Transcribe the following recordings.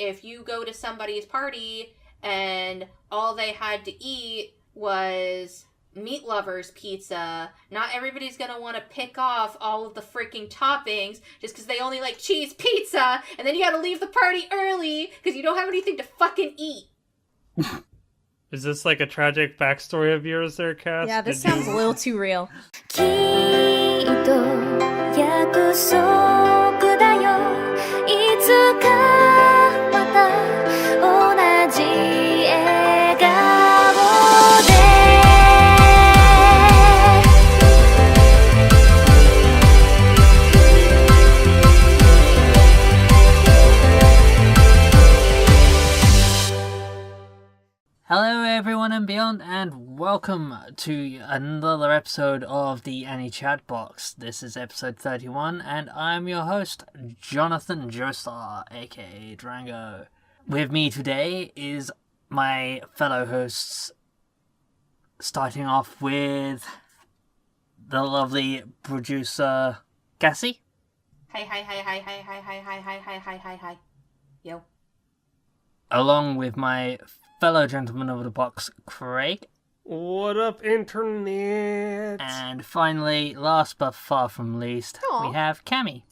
if you go to somebody's party and all they had to eat was meat lovers pizza, not everybody's gonna want to pick off all of the freaking toppings just because they only like cheese pizza, and then you gotta leave the party early because you don't have anything to fucking eat. Is this like a tragic backstory of yours there, Cass? Yeah, this sounds a little too real. Hello everyone and beyond, and welcome to another episode of the Annie Chat Box. This is episode 31, and I'm your host, Jonathan Joestar, aka Drango. With me today is my fellow hosts, starting off with the lovely producer, Cassie. Hi. Yo. Along with my fellow gentleman of the box, Craig. What up, internet? And finally, last but far from least, we have Cammy.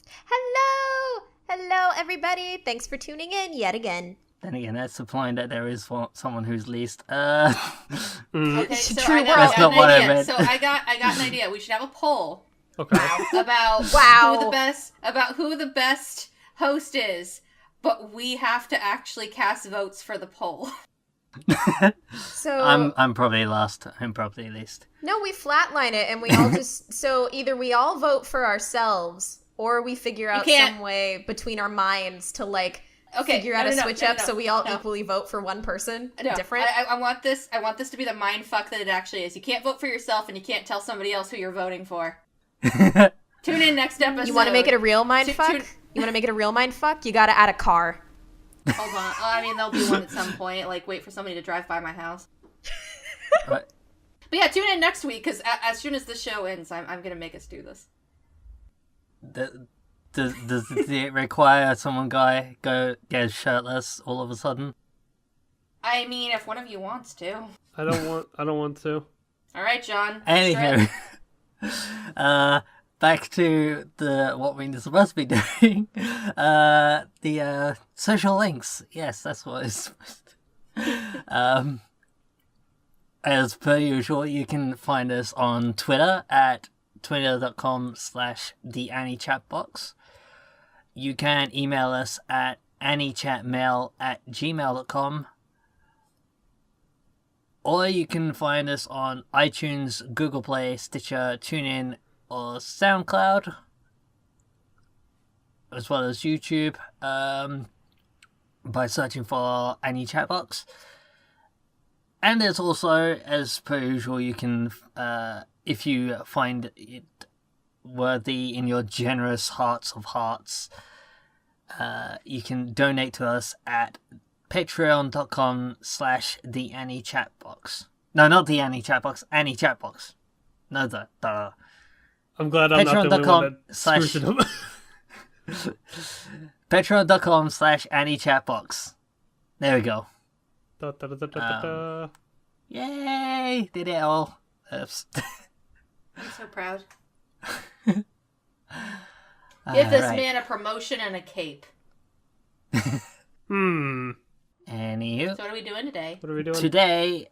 Hello everybody. Thanks for tuning in yet again. Then again, that's implying that there is someone who's least. Okay, so True, that's not what I meant. So I got an idea. We should have a poll. Okay. About who the best host is, but we have to actually cast votes for the poll. So I'm probably last. I'm probably least. no, we flatline it and we all just so either we all vote for ourselves or we figure out some way between our minds to figure out a switch up so we all equally vote for one person. Different. I want this to be the mind fuck that it actually is. You can't vote for yourself and you can't tell somebody else who you're voting for. Tune in next episode. You want to make it a real mind fuck? You want to make it a real mind fuck? You got to add a car. Hold on. I mean, there'll be one at some point. Wait for somebody to drive by my house. What? But yeah, tune in next week, because as soon as the show ends, I'm going to make us do this. Does it require someone go get shirtless all of a sudden? I mean, if one of you wants to. I don't want to. All right, John. Anywho, back to what we're supposed to be doing. The social links. Yes, that's what it's supposed to. As per usual, you can find us on Twitter at twitter.com/theanniechatbox. You can email us at anniechatmail@gmail.com. Or you can find us on iTunes, Google Play, Stitcher, TuneIn, or SoundCloud, as well as YouTube, by searching for Annie Chatbox. And there's also, as per usual, you can, if you find it worthy in your generous hearts of hearts, you can donate to us at patreon.com/theanniechatbox. No, not the Annie Chatbox, Annie Chatbox. No, the. I'm glad I'm not the only one that screws it up. Patreon.com/AnnieChatbox. There we go. Da, da, da, da, da, da. Yay! Did it all. Oops. I'm so proud. Give this right. man a promotion and a cape. Anywho. So what are we doing today? What are we doing?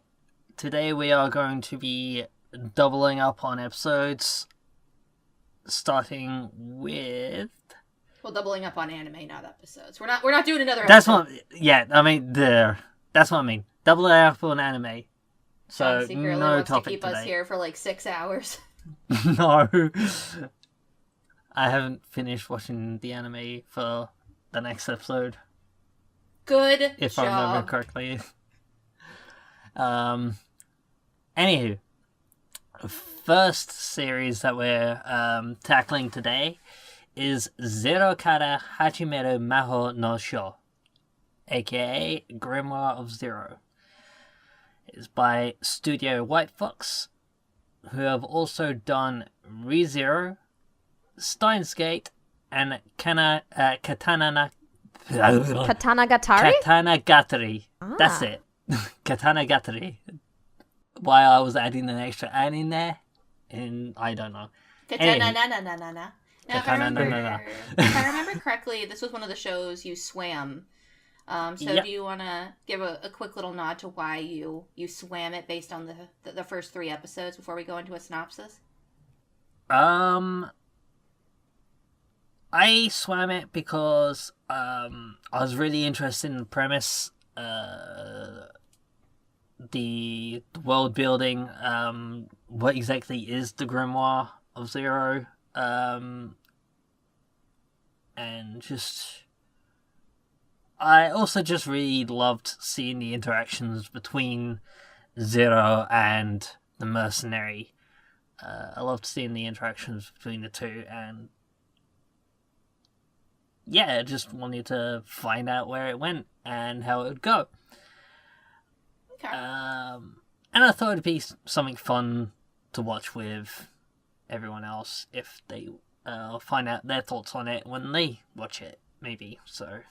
Today we are going to be doubling up on episodes, starting with... Well, doubling up on anime, not episodes. We're not doing another That's episode. That's what I mean. Doubling up on anime. So, John secretly no wants topic to keep today. us here for 6 hours. No. I haven't finished watching the anime for the next episode. Good If job. I remember correctly. Anywho, first series that we're tackling today is Zero Kara Hajimeru Mahou no Sho, aka Grimoire of Zero. It's by Studio White Fox, who have also done ReZero, Steins Gate, and Katana Katanagatari? Katanagatari. Ah. That's it. Katanagatari. Why I was adding an extra "an" in there, and I don't know. Katana na na na na na. Now, if I remember correctly, this was one of the shows you swam. So do you want to give a quick little nod to why you swam it based on the first 3 episodes before we go into a synopsis? I swam it because I was really interested in the premise, the world building, what exactly is the Grimoire of Zero, and just I also just really loved seeing the interactions between Zero and the mercenary. I loved seeing the interactions between the two, and yeah, just wanted to find out where it went and how it would go. Okay. And I thought it'd be something fun to watch with everyone else if they find out their thoughts on it when they watch it, maybe. So,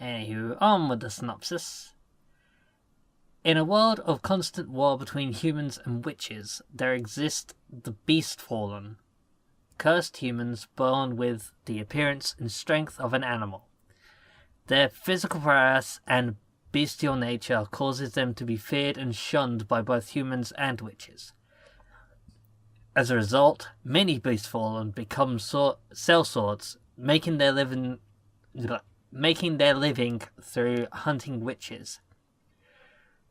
anywho, on with the synopsis. In a world of constant war between humans and witches, there exists the Beast Fallen. Cursed humans born with the appearance and strength of an animal. Their physical prowess and bestial nature causes them to be feared and shunned by both humans and witches. As a result, many Beast Fallen become sellswords, making their living through hunting witches.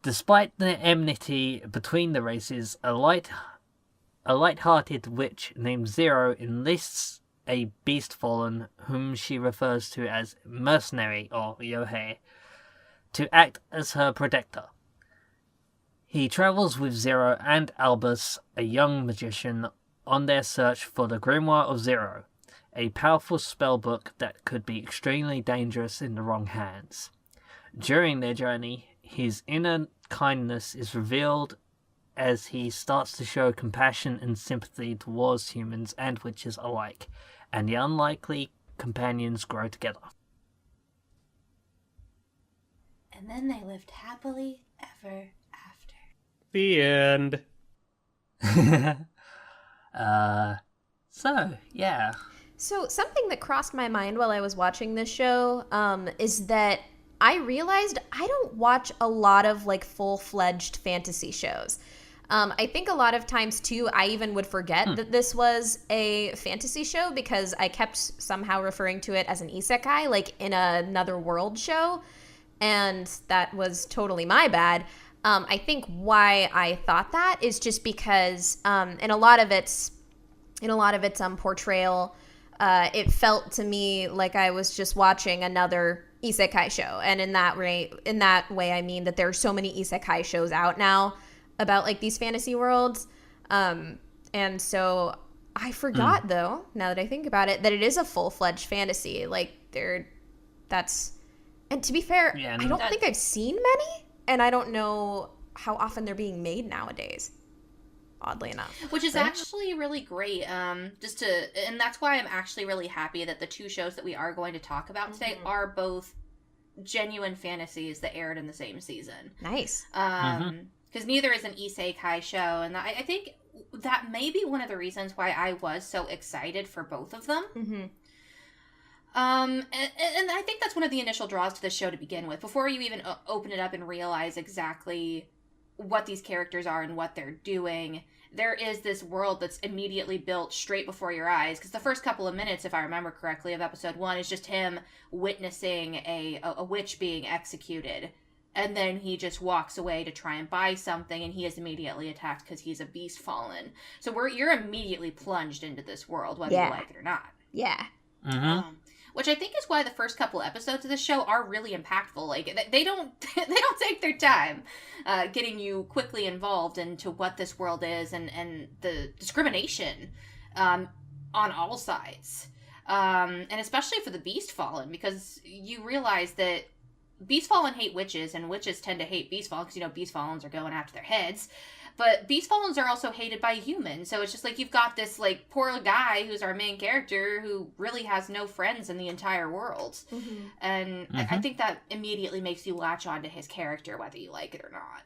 Despite the enmity between the races, a light-hearted witch named Zero enlists a Beast Fallen, whom she refers to as mercenary or yohei, to act as her protector. He travels with Zero and Albus, a young magician, on their search for the Grimoire of Zero, a powerful spellbook that could be extremely dangerous in the wrong hands. During their journey, his inner kindness is revealed as he starts to show compassion and sympathy towards humans and witches alike, and the unlikely companions grow together. And then they lived happily ever after. The end. So, yeah. So, something that crossed my mind while I was watching this show is that I realized I don't watch a lot of like full-fledged fantasy shows. I think a lot of times too, I even would forget that this was a fantasy show because I kept somehow referring to it as an isekai, like in another world show, and that was totally my bad. I think why I thought that is just because in a lot of its portrayal, it felt to me like I was just watching another isekai show, and in that way I mean that there are so many isekai shows out now about like these fantasy worlds, and so I forgot though, now that I think about it, that it is a full-fledged fantasy. Like and to be fair, I don't think I've seen many, and I don't know how often they're being made nowadays, oddly enough. Which is actually really great. And that's why I'm actually really happy that the 2 shows that we are going to talk about today are both genuine fantasies that aired in the same season. Nice. Because neither is an isekai show, and I think that may be one of the reasons why I was so excited for both of them. And I think that's one of the initial draws to the show to begin with. Before you even open it up and realize exactly what these characters are and what they're doing, there is this world that's immediately built straight before your eyes. Because the first couple of minutes, if I remember correctly, of episode 1 is just him witnessing a witch being executed. And then he just walks away to try and buy something, and he is immediately attacked because he's a beast fallen. So you're immediately plunged into this world, whether you like it or not. Yeah. Which I think is why the first couple episodes of this show are really impactful. Like they don't take their time getting you quickly involved into what this world is and the discrimination on all sides, and especially for the Beast Fallen, because you realize that Beast Fallen hate witches, and witches tend to hate Beast Fallen because Beast Fallens are going after their heads. But Beast Fallens are also hated by humans, so it's just like you've got this like poor guy who's our main character who really has no friends in the entire world. Mm-hmm. And I think that immediately makes you latch onto his character whether you like it or not.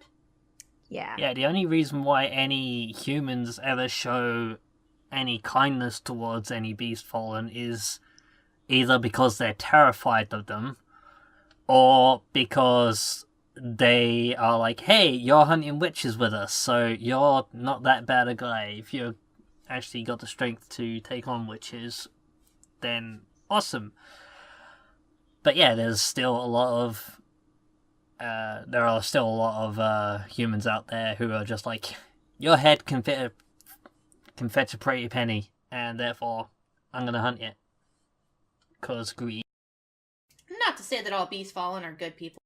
Yeah. Yeah, the only reason why any humans ever show any kindness towards any Beast Fallen is either because they're terrified of them, or because they are like, hey, you're hunting witches with us, so you're not that bad a guy. If you've actually got the strength to take on witches, then awesome. But yeah, there's still a lot of humans out there who are just like, your head can fetch a pretty penny, and therefore I'm gonna hunt it. 'Cause greed. Not to say that all Beast Fallen are good people.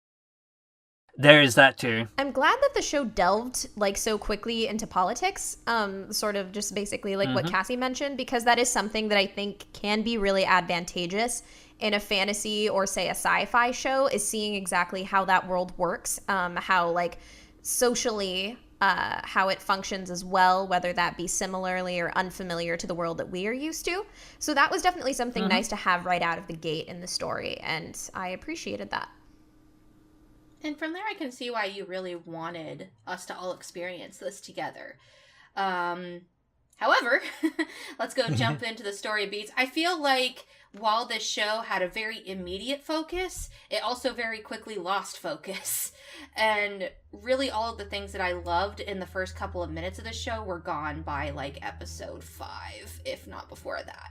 There is that too. I'm glad that the show delved like so quickly into politics, sort of just basically like what Cassie mentioned, because that is something that I think can be really advantageous in a fantasy or say a sci-fi show, is seeing exactly how that world works, how like socially how it functions as well, whether that be similarly or unfamiliar to the world that we are used to. So that was definitely something nice to have right out of the gate in the story, and I appreciated that. And from there, I can see why you really wanted us to all experience this together. However, let's go jump into the story beats. I feel like while this show had a very immediate focus, it also very quickly lost focus. And really all of the things that I loved in the first couple of minutes of the show were gone by like episode 5, if not before that,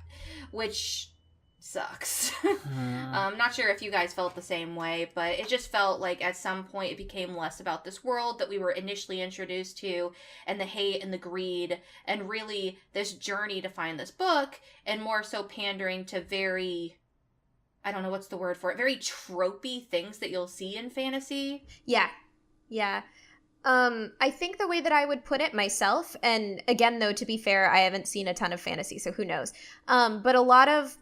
which sucks. I'm not sure if you guys felt the same way, but it just felt like at some point it became less about this world that we were initially introduced to, and the hate and the greed, and really this journey to find this book, and more so pandering to very, I don't know what's the word for it, very tropey things that you'll see in fantasy. Yeah. I think the way that I would put it myself, and again, though, to be fair, I haven't seen a ton of fantasy, so who knows. But a lot of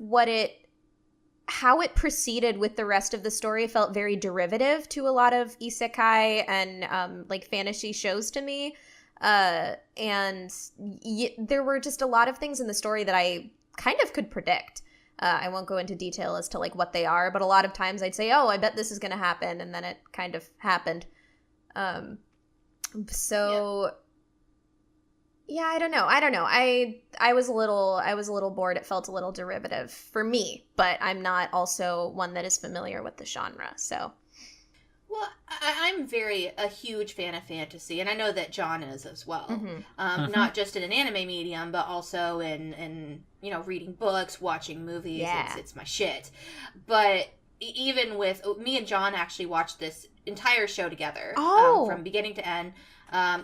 how it proceeded with the rest of the story felt very derivative to a lot of isekai and like fantasy shows to me. And there were just a lot of things in the story that I kind of could predict. I won't go into detail as to like what they are, but a lot of times I'd say, oh, I bet this is going to happen, and then it kind of happened. Yeah, I don't know. I was a little bored. It felt a little derivative for me, but I'm not also one that is familiar with the genre, so. Well, I'm a huge fan of fantasy, and I know that John is as well. Not just in an anime medium, but also in reading books, watching movies. Yeah. It's my shit. But even with me and John actually watched this entire show together from beginning to end.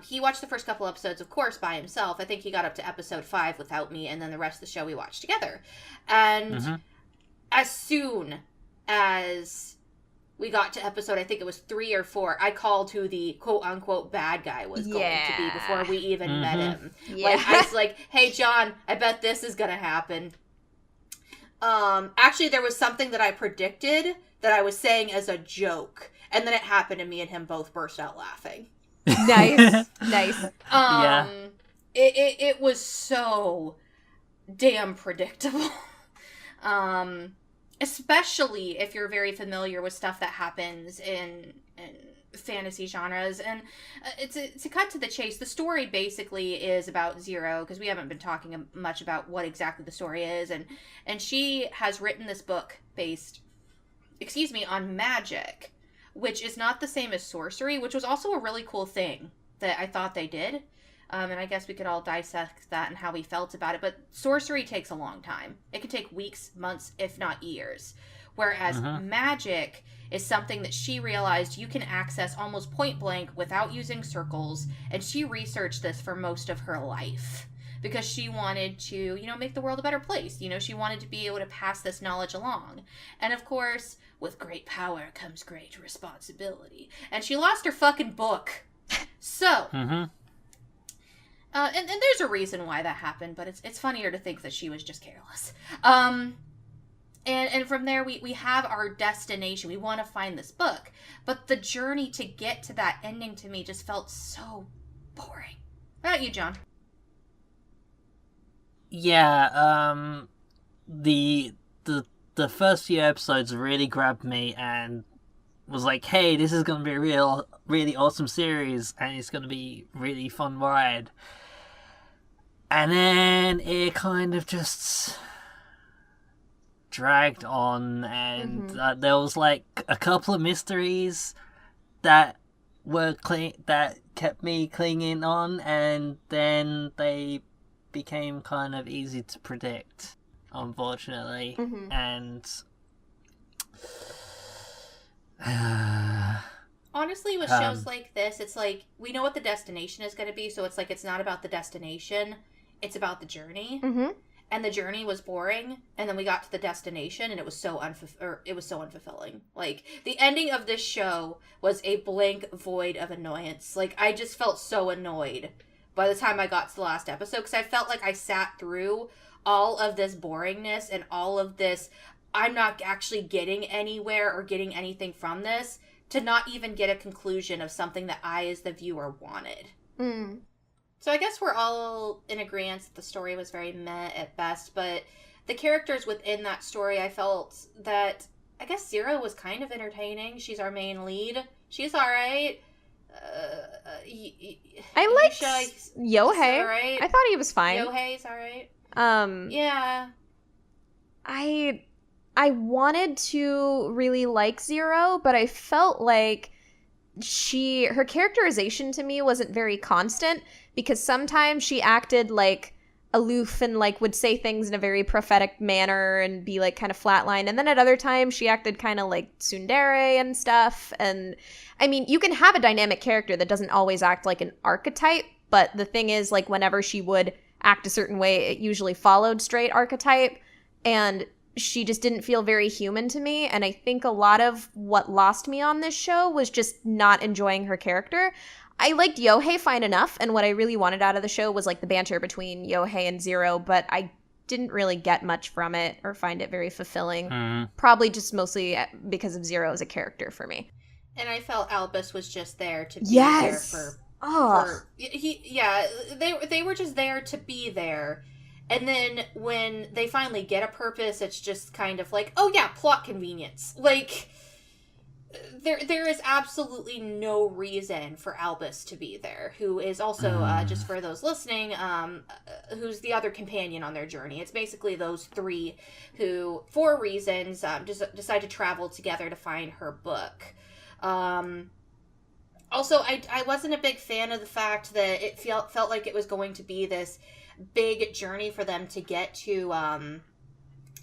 He watched the first couple episodes, of course, by himself. I think he got up to episode 5 without me, and then the rest of the show we watched together. And as soon as we got to episode, I think it was 3 or 4, I called who the quote-unquote bad guy was going to be before we even met him. Yeah. Like, I was like, hey, John, I bet this is going to happen. Actually, there was something that I predicted that I was saying as a joke, and then it happened, and me and him both burst out laughing. Nice. Yeah. It was so damn predictable. Especially if you're very familiar with stuff that happens in fantasy genres. And to cut to the chase, the story basically is about Zero, because we haven't been talking much about what exactly the story is, and she has written this book based on magic, which is not the same as sorcery, which was also a really cool thing that I thought they did. And I guess we could all dissect that and how we felt about it. But sorcery takes a long time. It can take weeks, months, if not years. Whereas magic is something that she realized you can access almost point blank without using circles. And she researched this for most of her life, because she wanted to, make the world a better place. She wanted to be able to pass this knowledge along. And of course, with great power comes great responsibility. And she lost her fucking book. So, and there's a reason why that happened, but it's funnier to think that she was just careless. And from there, we have our destination. We want to find this book. But the journey to get to that ending to me just felt so boring. How about you, John? Yeah, the first few episodes really grabbed me and was like, hey, this is gonna be a really awesome series, and it's gonna be really fun ride. And then it kind of just dragged on, and there was like a couple of mysteries that that kept me clinging on, and then they became kind of easy to predict, unfortunately. And honestly, with shows like this, it's like we know what the destination is going to be, so it's like it's not about the destination, it's about the journey. And the journey was boring, and then we got to the destination, and it was so unfulfilling. Like, the ending of this show was a blank void of annoyance. Like, I just felt so annoyed by the time I got to the last episode, because I felt like I sat through all of this boringness and all of this, I'm not actually getting anywhere or getting anything from this, to not even get a conclusion of something that I, as the viewer, wanted. So I guess we're all in agreement that the story was very meh at best, but the characters within that story, I felt that, I guess Zero was kind of entertaining. She's our main lead. She's alright. I liked Yohei. Right. I thought he was fine. Yohei's alright. Yeah. I wanted to really like Zero, but I felt like her characterization to me wasn't very constant, because sometimes she acted like aloof and like would say things in a very prophetic manner and be like kind of flatline, and then at other times she acted kind of like tsundere and stuff. And I mean, you can have a dynamic character that doesn't always act like an archetype, but the thing is, like, whenever she would act a certain way, it usually followed straight archetype, and she just didn't feel very human to me. And I think a lot of what lost me on this show was just not enjoying her character. I liked Yohei fine enough, and what I really wanted out of the show was like the banter between Yohei and Zero, but I didn't really get much from it or find it very fulfilling. Probably just mostly because of Zero as a character for me. And I felt Albus was just there to be there for they were just there to be there. And then when they finally get a purpose, it's just kind of like, oh yeah, plot convenience. Like, there is absolutely no reason for Albus to be there, who is also, just for those listening, who's the other companion on their journey. It's basically those three who, for reasons, decide to travel together to find her book. Also, I wasn't a big fan of the fact that it felt like it was going to be this big journey for them to get to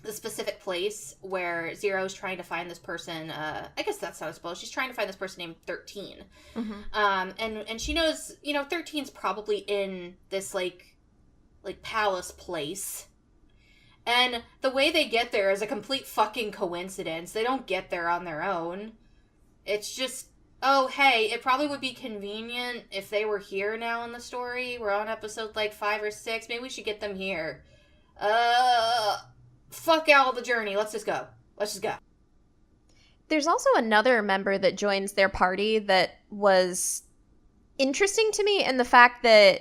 the specific place where Zero's trying to find this person. I guess that's how I suppose. She's trying to find this person named 13. And she knows, 13's probably in this like palace place. And the way they get there is a complete fucking coincidence. They don't get there on their own. It's just, oh, hey, it probably would be convenient if they were here now in the story. We're on episode, 5 or 6. Maybe we should get them here. Fuck out the journey. Let's just go. There's also another member that joins their party that was interesting to me in the fact that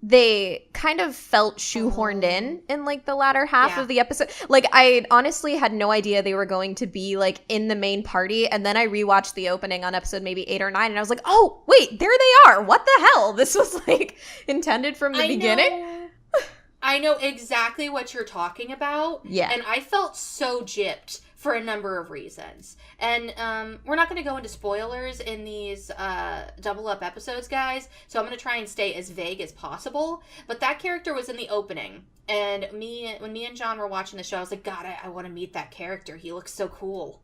they kind of felt shoehorned in the latter half of the episode. Like, I honestly had no idea they were going to be in the main party, and then I rewatched the opening on episode maybe 8 or 9, and I was like, oh wait, there they are. What the hell? This was intended from the beginning. I know exactly what you're talking about. Yeah. And I felt so gypped for a number of reasons. And we're not going to go into spoilers in these double up episodes, guys, so I'm going to try and stay as vague as possible. But that character was in the opening, and when me and John were watching the show, I was like, God, I want to meet that character. He looks so cool.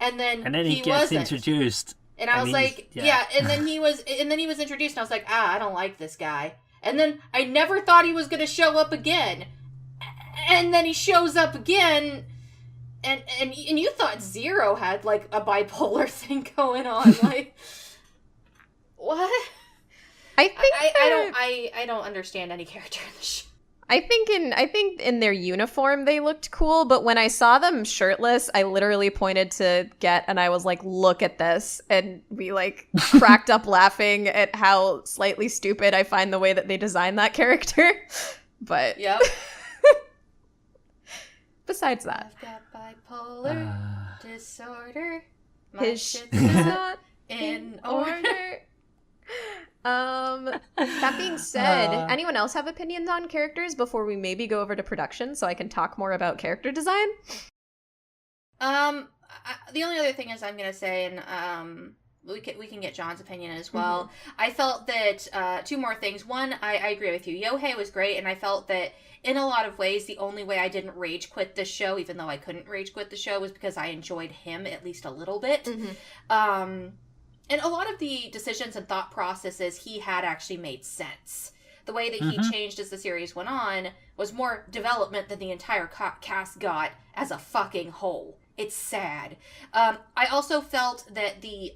And then he gets introduced. And I was like, yeah, and then he was introduced, and I was like, I don't like this guy. And then I never thought he was going to show up again. And then he shows up again. And you thought Zero had, a bipolar thing going on. What? I think I don't understand any character in the show. I think in their uniform they looked cool, but when I saw them shirtless, I literally pointed to Get and I was like, "Look at this!" And we like cracked up laughing at how slightly stupid I find the way that they designed that character. But Yep. Besides that, I've got bipolar disorder. My his shit's shit's not in order. That being said, anyone else have opinions on characters before we maybe go over to production so I can talk more about character design? The only other thing is I'm gonna say, and we can get John's opinion as well. I felt that two more things. One, I agree with you. Yohei was great, and I felt that in a lot of ways, the only way I didn't rage quit this show, even though I couldn't rage quit the show, was because I enjoyed him at least a little bit. And a lot of the decisions and thought processes he had actually made sense. The way that he changed as the series went on was more development than the entire cast got as a fucking whole. It's sad. I also felt that the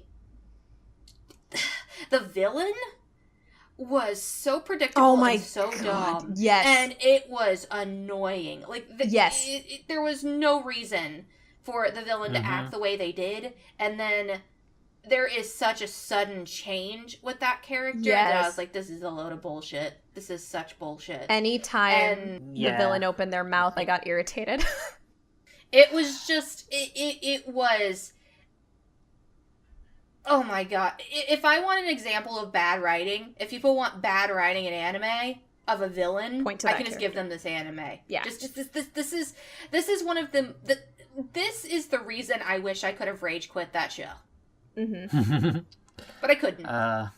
villain was so predictable and so dumb. Yes. And it was annoying. Like, yes. There was no reason for the villain to act the way they did. And then there is such a sudden change with that character that I was like, this is a load of bullshit. This is such bullshit. Anytime the villain opened their mouth, I got irritated. It was just, it was, oh my god. If I want an example of bad writing, if people want bad writing in anime of a villain, I can just give them this anime. Yeah. Just this is one of them, this is the reason I wish I could have rage quit that show. But I couldn't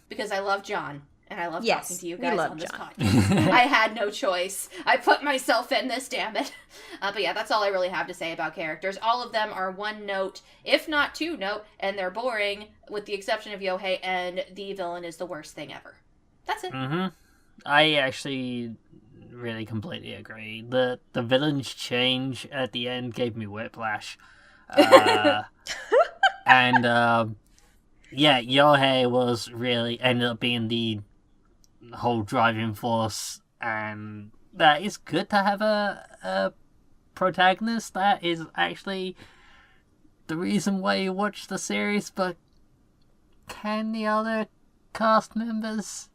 because I love John and I love talking to you guys on this podcast. I had no choice. I put myself in this, damn it. But yeah, that's all I really have to say about characters. All of them are one note, if not two note, and they're boring, with the exception of Yohei, and the villain is the worst thing ever. That's it. I actually really completely agree. The villain's change at the end gave me whiplash. And yeah, Yohei was really ended up being the whole driving force, and that is good to have a protagonist that is actually the reason why you watch the series. But can the other cast members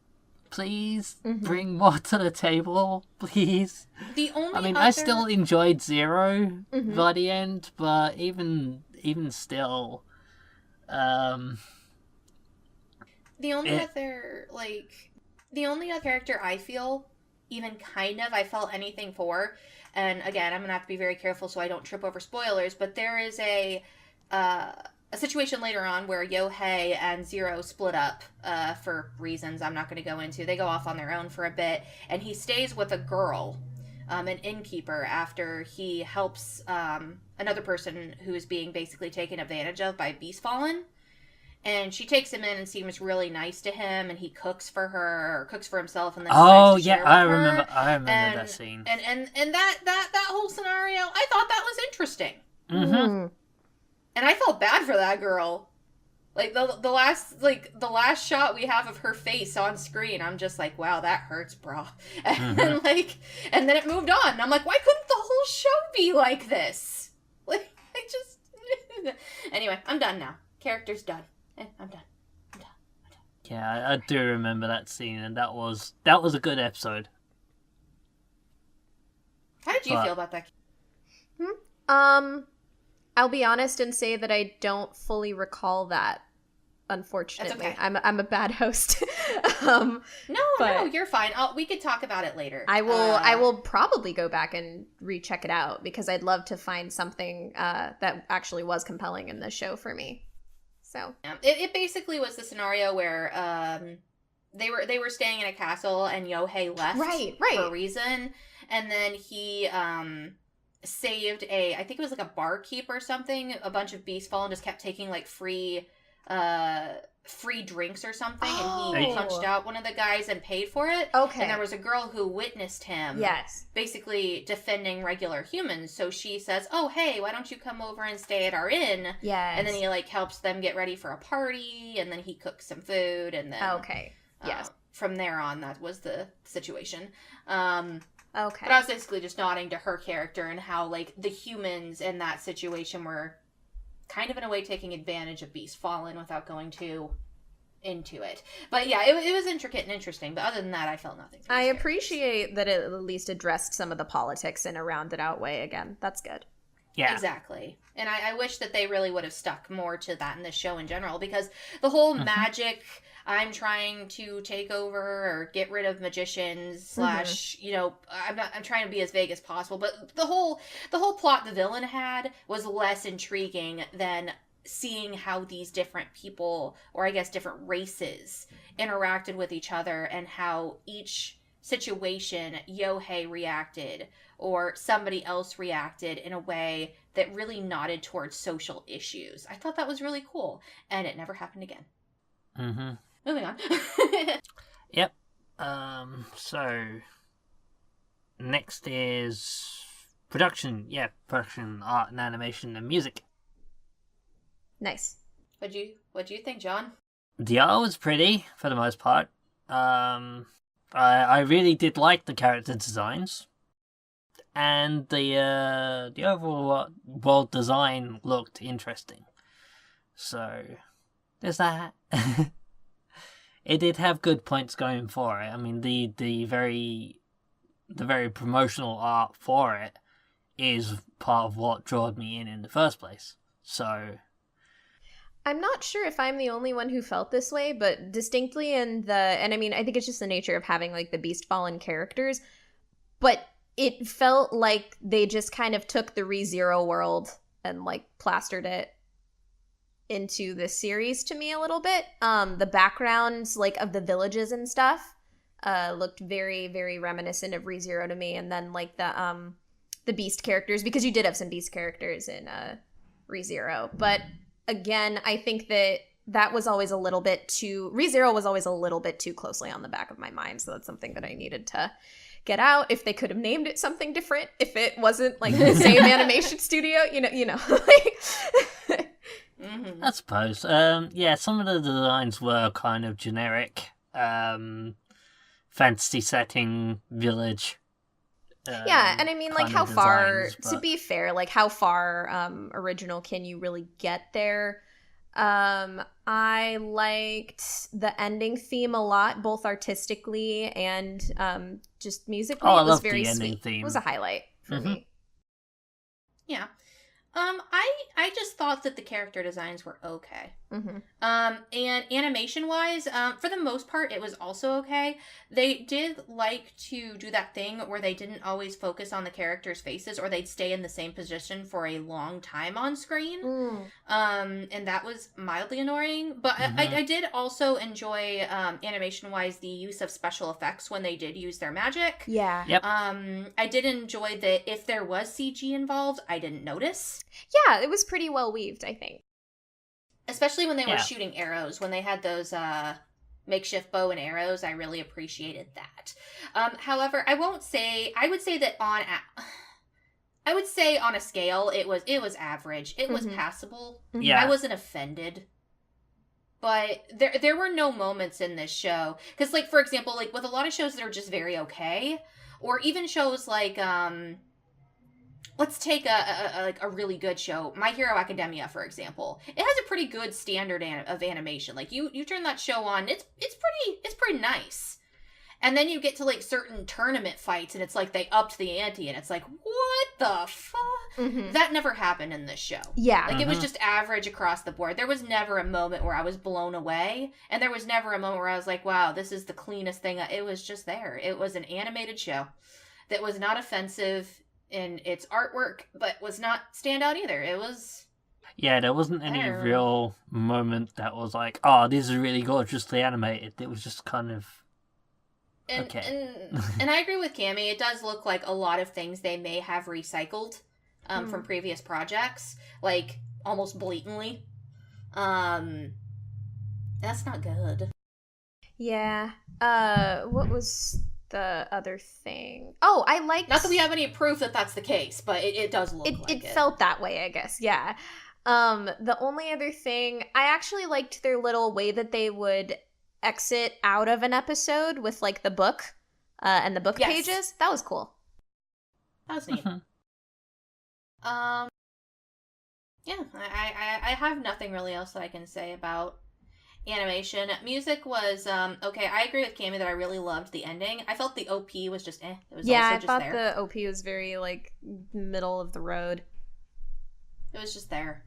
please bring more to the table, please? I still enjoyed Zero by the end, but even still, the only other character I feel even kind of I felt anything for, and again I'm gonna have to be very careful so I don't trip over spoilers, but there is a situation later on where Yohei and Zero split up for reasons I'm not going to go into. They go off on their own for a bit, and he stays with a girl, an innkeeper, after he helps another person who is being basically taken advantage of by Beast Fallen. And she takes him in and seems really nice to him, and he cooks for her, or cooks for himself, and then I remember that scene. And that whole scenario, I thought that was interesting. And I felt bad for that girl. Like the last shot we have of her face on screen, I'm just like, wow, that hurts, brah. And and then it moved on. And I'm like, why couldn't the whole show be like this? Like, I just anyway, I'm done now. Character's done. I'm done. Yeah, I do remember that scene, and that was a good episode. How did you feel about that? I'll be honest and say that I don't fully recall that. Unfortunately, that's okay. I'm a bad host. No, you're fine. We could talk about it later. I will probably go back and recheck it out because I'd love to find something that actually was compelling in this show for me. So yeah, it basically was the scenario where they were staying in a castle and Yohei left for a reason, and then he saved I think it was like a barkeep or something. A bunch of Beast Fallen just kept taking like free drinks or something, and he punched out one of the guys and paid for it. Okay. And there was a girl who witnessed him. Yes. Basically defending regular humans. So she says, "Oh, hey, why don't you come over and stay at our inn?" Yes. And then he like helps them get ready for a party, and then he cooks some food, and then okay. Yes. From there on, that was the situation. Okay. But I was basically just nodding to her character and how, like, the humans in that situation were kind of in a way taking advantage of Beast Fallen without going too into it. But yeah, it was intricate and interesting. But other than that, I felt nothing. I appreciate that it at least addressed some of the politics in a rounded out way again. That's good. Yeah. Exactly. And I wish that they really would have stuck more to that in this show in general, because the whole magic, I'm trying to take over or get rid of magicians / I'm trying to be as vague as possible, but the whole plot the villain had was less intriguing than seeing how these different people, or I guess different races, interacted with each other and how each situation Yohei reacted or somebody else reacted in a way that really nodded towards social issues. I thought that was really cool, and it never happened again. Moving on. Yep. So next is production. Yeah, production, art and animation and music. Nice. What'd you think, John? The art was pretty for the most part. I really did like the character designs, and the overall world design looked interesting. So there's that. It did have good points going for it. I mean, the very promotional art for it is part of what drew me in the first place. So I'm not sure if I'm the only one who felt this way, but distinctly and I mean, I think it's just the nature of having like the Beast Fallen characters, but it felt like they just kind of took the ReZero world and like plastered it into this series to me a little bit. The backgrounds like of the villages and stuff looked very, very reminiscent of ReZero to me, and then like the Beast characters, because you did have some Beast characters in ReZero, but again, I think that was always a little bit too... ReZero was always a little bit too closely on the back of my mind, so that's something that I needed to get out. If they could have named it something different, if it wasn't like the same animation studio, you know. I suppose. Yeah, some of the designs were kind of generic. Fantasy setting, village. Yeah, and I mean, like, how far, to be fair, like, how far original can you really get there? I liked the ending theme a lot, both artistically and just musically. Oh, I it was love very the ending sweet. theme. It was a highlight for me. Yeah. I just thought that the character designs were okay. And animation-wise, for the most part, it was also okay. They did like to do that thing where they didn't always focus on the characters' faces, or they'd stay in the same position for a long time on screen. And that was mildly annoying. But I did also enjoy, animation-wise, the use of special effects when they did use their magic. Yeah. Yep. I did enjoy that if there was CG involved, I didn't notice. Yeah, it was pretty well weaved, I think. Especially when they were shooting arrows, when they had those makeshift bow and arrows, I really appreciated that. However, I would say that on a scale, it was average. It was passable. Yeah. I wasn't offended. But there were no moments in this show. Because, like, for example, like, with a lot of shows that are just very okay, or even shows like, let's take a really good show, My Hero Academia, for example. It has a pretty good standard of animation. Like, you turn that show on, it's pretty nice. And then you get to, like, certain tournament fights, and it's like they upped the ante, and it's like, what the fuck? That never happened in this show. Yeah. Like, it was just average across the board. There was never a moment where I was blown away, and there was never a moment where I was like, wow, this is the cleanest thing. It was just there. It was an animated show that was not offensive in its artwork, but was not standout either. It was... Yeah, there wasn't any real moment that was like, oh, this is really gorgeously animated. It was just kind of... okay. And I agree with Cammie. It does look like a lot of things they may have recycled from previous projects, like almost blatantly. That's not good. Yeah. What was the other thing? Oh, I liked... Not that we have any proof that that's the case, but it does look like it. It felt that way, I guess. Yeah. The only other thing, I actually liked their little way that they would exit out of an episode with, like, the book and the book pages. That was cool. That was neat. Yeah, I have nothing really else that I can say about animation. Music was, okay, I agree with Cammy that I really loved the ending. I felt the OP was just It was yeah, also I just thought there. the OP was very, like, middle of the road. It was just there.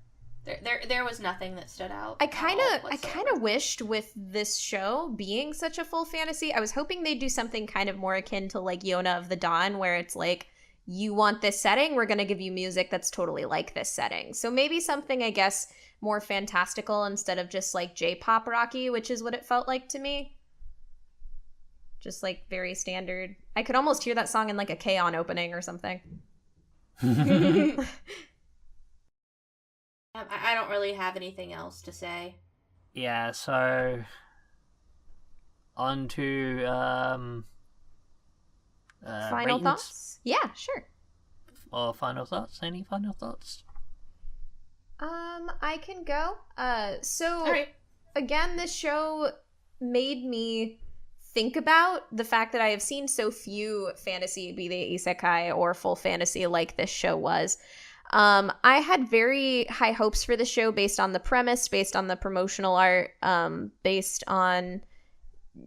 There was nothing that stood out. I kind of wished with this show being such a full fantasy, I was hoping they'd do something kind of more akin to like Yona of the Dawn, where it's like, you want this setting, we're going to give you music that's totally like this setting. So maybe something, I guess, more fantastical instead of just like J-pop rocky, which is what it felt like to me. Just like very standard. I could almost hear that song in like a K-On opening or something. I don't really have anything else to say. Yeah, so on to final ratings? thoughts? Yeah, sure. Or final thoughts? Any final thoughts? I can go. So All right. again, this show made me think about the fact that I have seen so few fantasy, be they isekai or full fantasy, like this show was. I had very high hopes for the show based on the premise, based on the promotional art, based on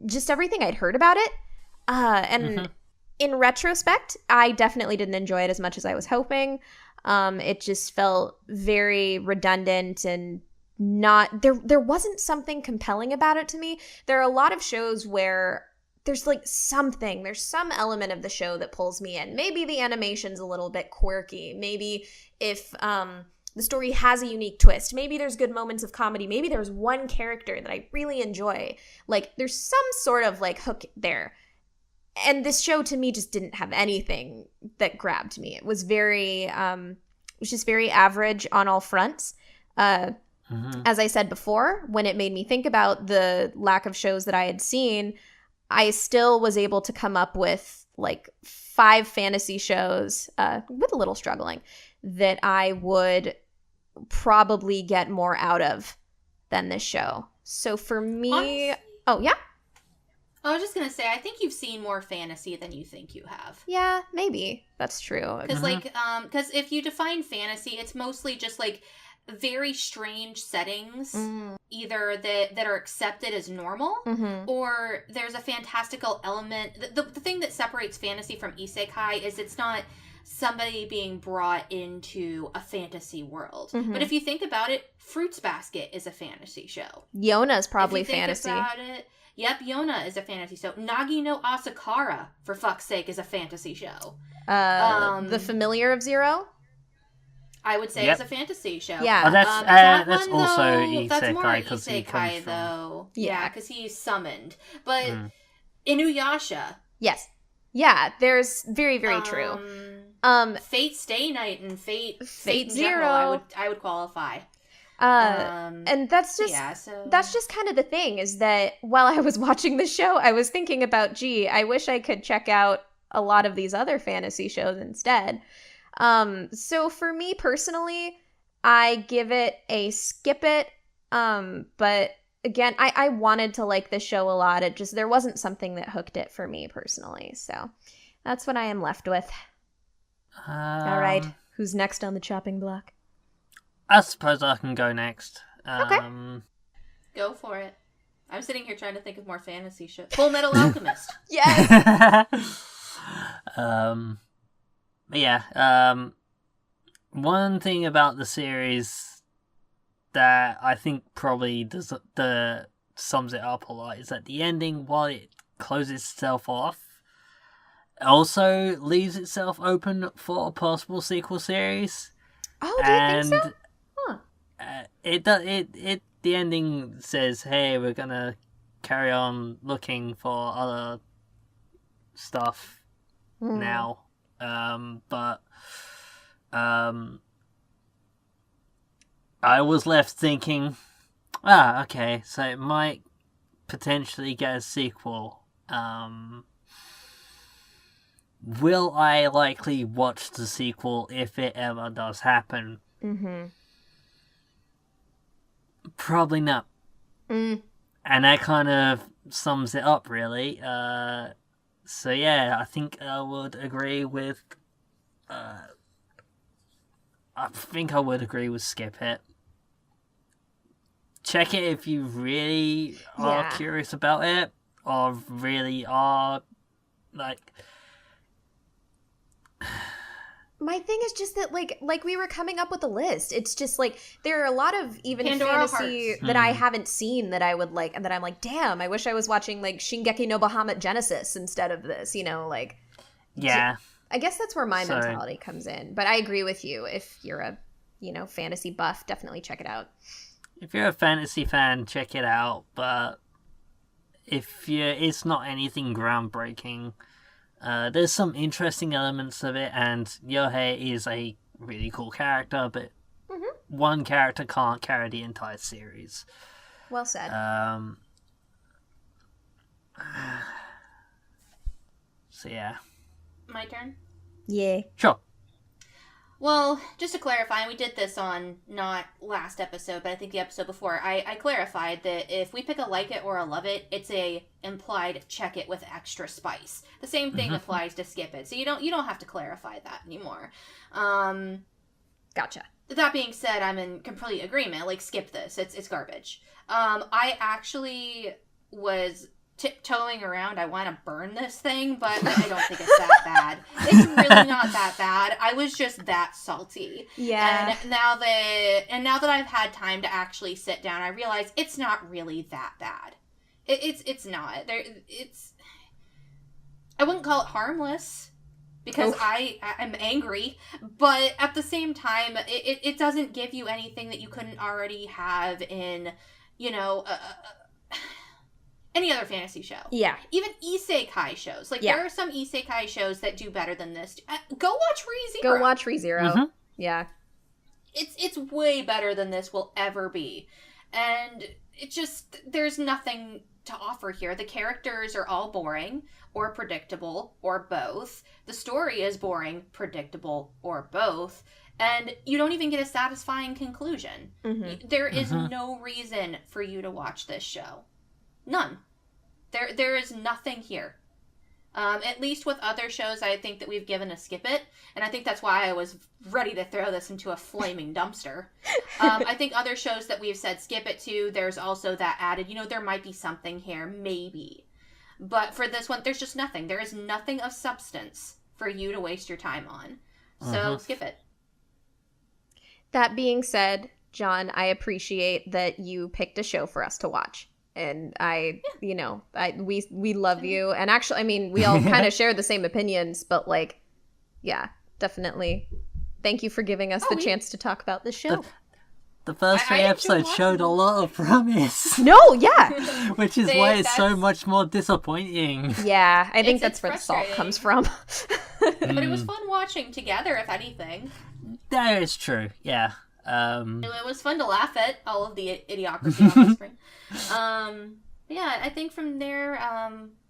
just everything I'd heard about it. And in retrospect, I definitely didn't enjoy it as much as I was hoping. It just felt very redundant and not there wasn't something compelling about it to me. There are a lot of shows where there's some element of the show that pulls me in. Maybe the animation's a little bit quirky. Maybe if the story has a unique twist. Maybe there's good moments of comedy. Maybe there's one character that I really enjoy. Like, there's some sort of hook there. And this show to me just didn't have anything that grabbed me. It was just very average on all fronts. As I said before, when it made me think about the lack of shows that I had seen, I still was able to come up with 5 fantasy shows, with a little struggling, that I would probably get more out of than this show. So for me, Honestly, oh yeah? I was just gonna say, I think you've seen more fantasy than you think you have. Yeah, maybe. That's true. Because if you define fantasy, it's mostly just very strange settings, either that are accepted as normal, or there's a fantastical element. The thing that separates fantasy from isekai is it's not somebody being brought into a fantasy world. But if you think about it, Fruits Basket is a fantasy show. Yona's probably if you think fantasy. About it, yep, Yona is a fantasy show. Nagi no Asakara, for fuck's sake, is a fantasy show. The Familiar of Zero? I would say it's a fantasy show. Yeah. Oh, that's one, also though, that's more isekai because he comes isekai, from... though. Yeah. Yeah, because he's summoned. But Inuyasha. Yes. Yeah, there's very, very true. Fate Stay Night and Fate Zero. General, I would qualify. And that's just kind of the thing, is that while I was watching the show, I was thinking about, gee, I wish I could check out a lot of these other fantasy shows instead. So for me personally, I give it a skip it. But again, I wanted to like this show a lot. There wasn't something that hooked it for me personally. So that's what I am left with. All right. Who's next on the chopping block? I suppose I can go next. Okay. Go for it. I'm sitting here trying to think of more fantasy shows. Full Metal Alchemist. Yes. One thing about the series that I think probably sums it up a lot is that the ending, while it closes itself off, also leaves itself open for a possible sequel series. Oh, do you think so? Huh. The ending says, hey, we're gonna carry on looking for other stuff now. But I was left thinking, okay, so it might potentially get a sequel. Will I likely watch the sequel if it ever does happen? Probably not. And that kind of sums it up, really. So yeah, I think I would agree with I think I would agree with skip it. Check it if you really are curious about it, or really are, like... My thing is just that, like we were coming up with a list. It's just, like, there are a lot of even Pandora fantasy Hearts. that I haven't seen that I would like, and that I'm like, damn, I wish I was watching, like, Shingeki no Bahamut Genesis instead of this, you know, like... Yeah. I guess that's where my mentality comes in. But I agree with you. If you're a, fantasy buff, definitely check it out. If you're a fantasy fan, check it out. But it's not anything groundbreaking. There's some interesting elements of it, and Yohei is a really cool character, but one character can't carry the entire series. Well said. So yeah. My turn? Yeah. Sure. Well, just to clarify, we did this on not last episode, but I think the episode before, I clarified that if we pick a like it or a love it, it's a implied check it with extra spice. The same thing applies to skip it, so you don't have to clarify that anymore. Gotcha. That being said, I'm in complete agreement. Like, skip this. It's garbage. I actually was tiptoeing around. I want to burn this thing, but I don't think it's that bad. It's really not that bad. I was just that salty. Yeah. And now that I've had time to actually sit down, I realize it's not really that bad. It's not. I wouldn't call it harmless because I'm angry, but at the same time, it doesn't give you anything that you couldn't already have in, any other fantasy show. Yeah. Even isekai shows. Like, there are some isekai shows that do better than this. Go watch ReZero. Go watch ReZero. Yeah. It's way better than this will ever be. And it just, there's nothing to offer here. The characters are all boring or predictable or both. The story is boring, predictable, or both. And you don't even get a satisfying conclusion. There is no reason for you to watch this show. None. There is nothing here. At least with other shows, I think that we've given a skip it, and I think that's why I was ready to throw this into a flaming dumpster. I think other shows that we've said skip it to, there's also that added, there might be something here, maybe. But for this one, there's just nothing. There is nothing of substance for you to waste your time on. So skip it. That being said, John, I appreciate that you picked a show for us to watch. And we love you. And actually, I mean, we all kind of share the same opinions, but definitely. Thank you for giving us the chance to talk about this show. The first three episodes showed a lot of promise. No, yeah. Which is why it's so much more disappointing. Yeah, I think that's where the salt comes from. But it was fun watching together, if anything. That is true, yeah. It was fun to laugh at all of the idiocracy on the screen. I think from there,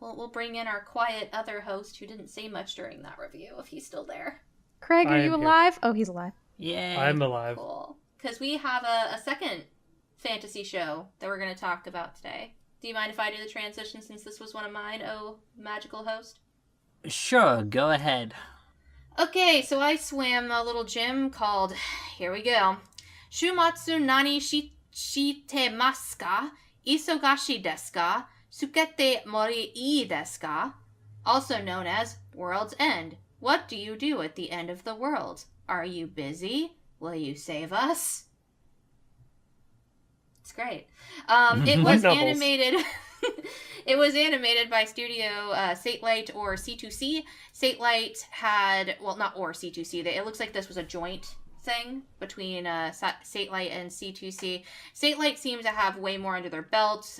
we'll bring in our quiet other host who didn't say much during that review, if he's still there. Craig, are you alive? Oh, he's alive. Yeah. I'm alive. Cool. Because we have a second fantasy show that we're going to talk about today. Do you mind if I do the transition since this was one of mine, oh magical host? Sure, go ahead. Okay, so I swam a little gym called, here we go, Shuumatsu Nani Shitemasu ka, Isogashii desu ka, Sukutte Moratte Ii desu ka, also known as World's End. What do you do at the end of the world? Are you busy? Will you save us? It's great. It was animated. It was animated by Studio Satelight or C2C. Satelight had, well, not or C2C. It looks like this was a joint thing between Satelight and C2C. Satelight seems to have way more under their belt,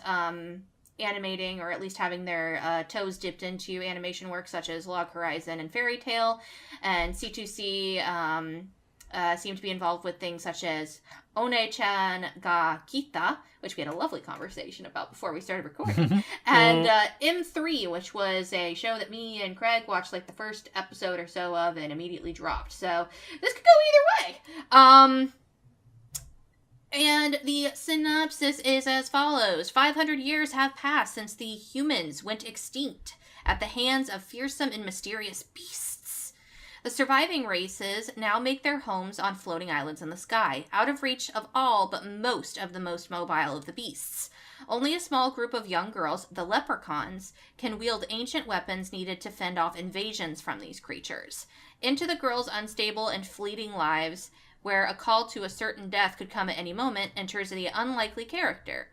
animating, or at least having their toes dipped into animation work such as Log Horizon and Fairy Tail. And C2C seem to be involved with things such as One-chan ga Kita, which we had a lovely conversation about before we started recording, and M3, which was a show that me and Craig watched like the first episode or so of and immediately dropped. So this could go either way. And the synopsis is as follows. 500 years have passed since the humans went extinct at the hands of fearsome and mysterious beasts. The surviving races now make their homes on floating islands in the sky, out of reach of all but most of the most mobile of the beasts. Only a small group of young girls, the leprechauns, can wield ancient weapons needed to fend off invasions from these creatures. Into the girls' unstable and fleeting lives, where a call to a certain death could come at any moment, enters an unlikely character,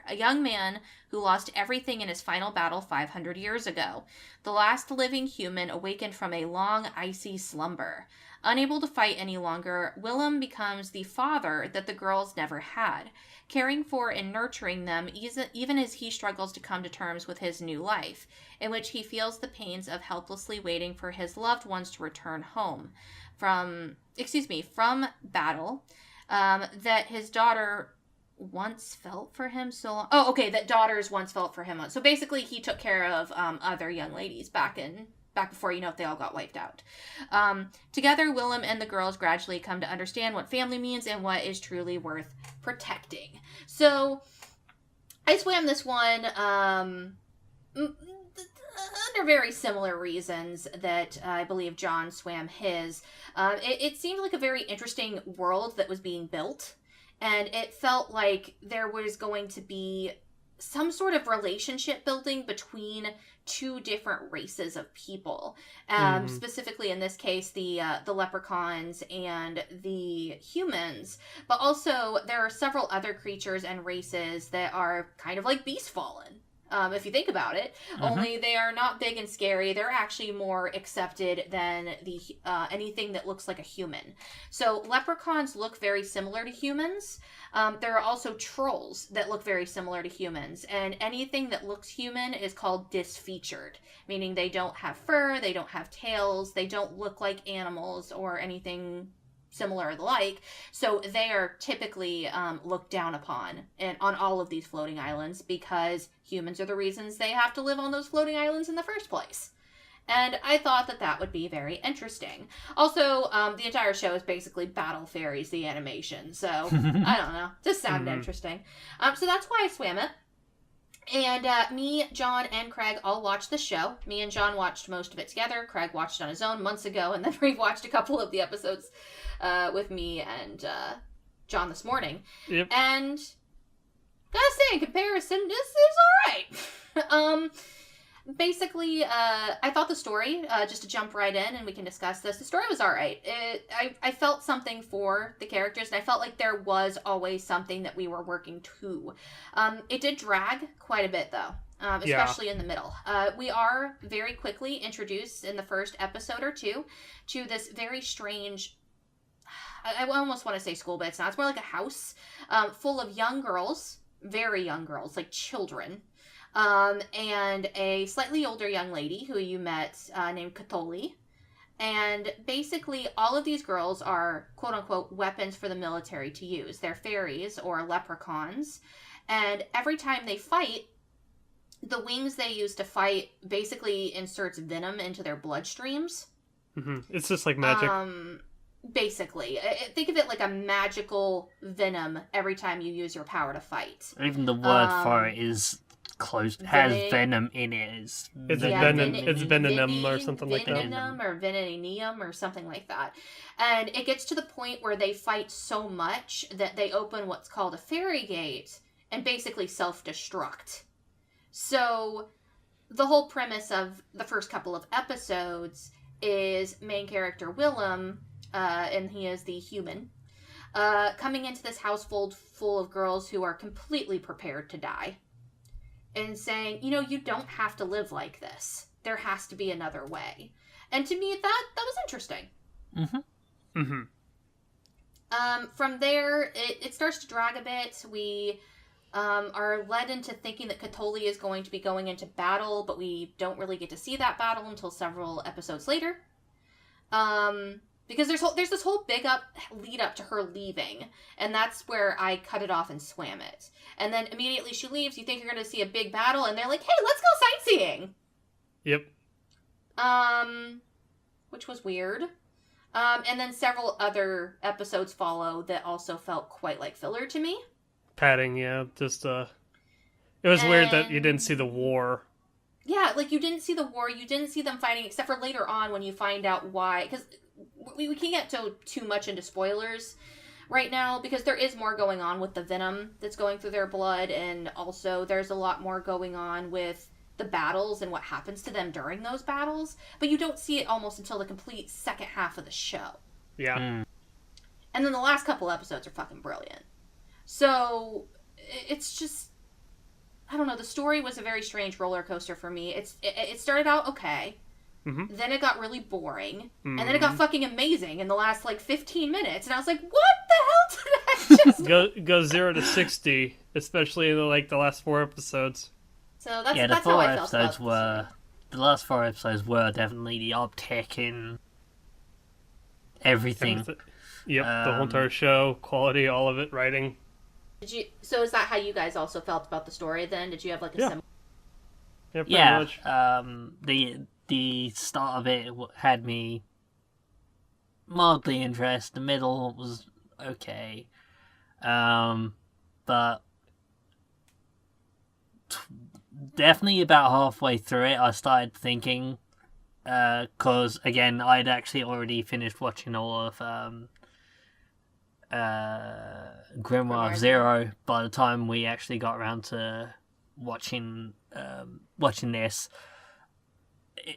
a young man who lost everything in his final battle 500 years ago. The last living human awakened from a long, icy slumber. Unable to fight any longer, Willem becomes the father that the girls never had, caring for and nurturing them even as he struggles to come to terms with his new life, in which he feels the pains of helplessly waiting for his loved ones to return home from battle, that his daughter once felt for him so long. Oh, okay, that daughters once felt for him. So basically, he took care of other young ladies back before, they all got wiped out. Together, Willem and the girls gradually come to understand what family means and what is truly worth protecting. So, I swam this one under very similar reasons that I believe John swam his. It seemed like a very interesting world that was being built, and it felt like there was going to be some sort of relationship building between two different races of people. Specifically in this case, the leprechauns and the humans. But also, there are several other creatures and races that are kind of like beast fallen. If you think about it, only they are not big and scary. They're actually more accepted than the anything that looks like a human. So leprechauns look very similar to humans. There are also trolls that look very similar to humans, and anything that looks human is called disfeatured, meaning they don't have fur, they don't have tails, they don't look like animals or anything similar or the like, so they are typically looked down upon on all of these floating islands because humans are the reasons they have to live on those floating islands in the first place. And I thought that would be very interesting. Also, the entire show is basically Battle Fairies, the animation, so I don't know, just sounded interesting. So that's why I swam it. And me, John, and Craig all watched the show. Me and John watched most of it together. Craig watched it on his own months ago, and then we watched a couple of the episodes with me and John this morning. Yep. And gotta say, in comparison, this is alright. Basically, I thought the story, just to jump right in and we can discuss this, the story was alright. I felt something for the characters, and I felt like there was always something that we were working to. It did drag quite a bit, though. Especially in the middle. We are very quickly introduced in the first episode or two to this very strange, I almost want to say school, but it's not. It's more like a house full of young girls, very young girls, like children, and a slightly older young lady who you met named Katoli. And basically all of these girls are quote-unquote weapons for the military to use. They're fairies or leprechauns. And every time they fight, the wings they use to fight basically inserts venom into their bloodstreams. It's just like magic. Basically. Think of it like a magical venom every time you use your power to fight. Even the word for it is has venom in it. It's venom or something like that. Venom or venenium or something like that. And it gets to the point where they fight so much that they open what's called a fairy gate and basically self-destruct. So the whole premise of the first couple of episodes is main character Willem, and he is the human, coming into this household full of girls who are completely prepared to die. And saying, you don't have to live like this. There has to be another way. And to me, that was interesting. From there, it starts to drag a bit. We are led into thinking that Katoli is going to be going into battle, but we don't really get to see that battle until several episodes later. Because there's this whole big lead up to her leaving, and that's where I cut it off and swam it. And then immediately she leaves, you think you're going to see a big battle, and they're like, hey, let's go sightseeing! Yep. Which was weird. And then several other episodes follow that also felt quite like filler to me. Padding, yeah. Just, it was weird that you didn't see the war Yeah, like, you didn't see the war, you didn't see them fighting, except for later on when you find out why. Because we can't get too much into spoilers right now, because there is more going on with the venom that's going through their blood, and also there's a lot more going on with the battles and what happens to them during those battles. But you don't see it almost until the complete second half of the show. Yeah. And then the last couple episodes are fucking brilliant. So, it's just... I don't know, the story was a very strange roller coaster for me. It started out okay, then it got really boring, and then it got fucking amazing in the last, like, 15 minutes, and I was like, what the hell did I just... Go 0 to 60, especially in, the last 4 episodes. So that's how I felt about the last 4 episodes were definitely the uptick in everything. Yep, the whole entire show, quality, all of it, writing. So is that how you guys also felt about the story then? Did you have like a similar... Yeah, pretty much. The start of it had me mildly interested. The middle was okay. But definitely about halfway through it, I started thinking, because again, I'd actually already finished watching all of Grimoire of Zero by the time we actually got around to watching this.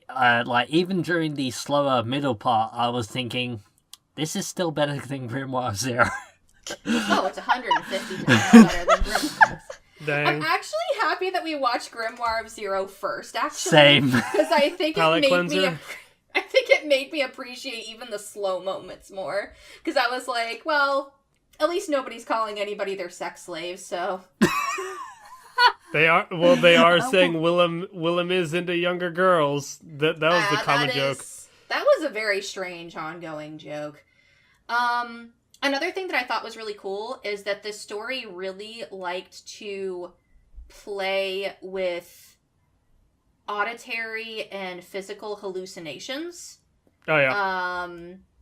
Like, even during the slower middle part, I was thinking, this is still better than Grimoire of Zero. Oh, it's 150 times better than Grimoire. Dang. I'm actually happy that we watched Grimoire of Zero first, actually. Same. Because I think it made me appreciate even the slow moments more. Because I was like, well, at least nobody's calling anybody their sex slaves, so... They are saying Willem is into younger girls. That was the common joke. That was a very strange ongoing joke. Another thing that I thought was really cool is that this story really liked to play with auditory and physical hallucinations. Oh, yeah.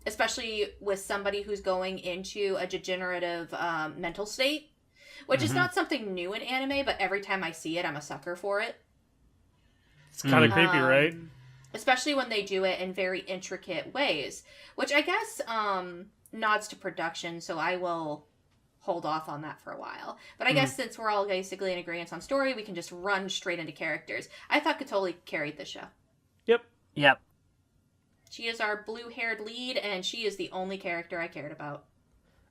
Especially with somebody who's going into a degenerative mental state. Which is not something new in anime, but every time I see it, I'm a sucker for it. It's kind of creepy, right? Especially when they do it in very intricate ways. Which I guess nods to production, so I will hold off on that for a while. But I guess since we're all basically in agreement on story, we can just run straight into characters. I thought Katoli carried the show. Yep. She is our blue-haired lead, and she is the only character I cared about.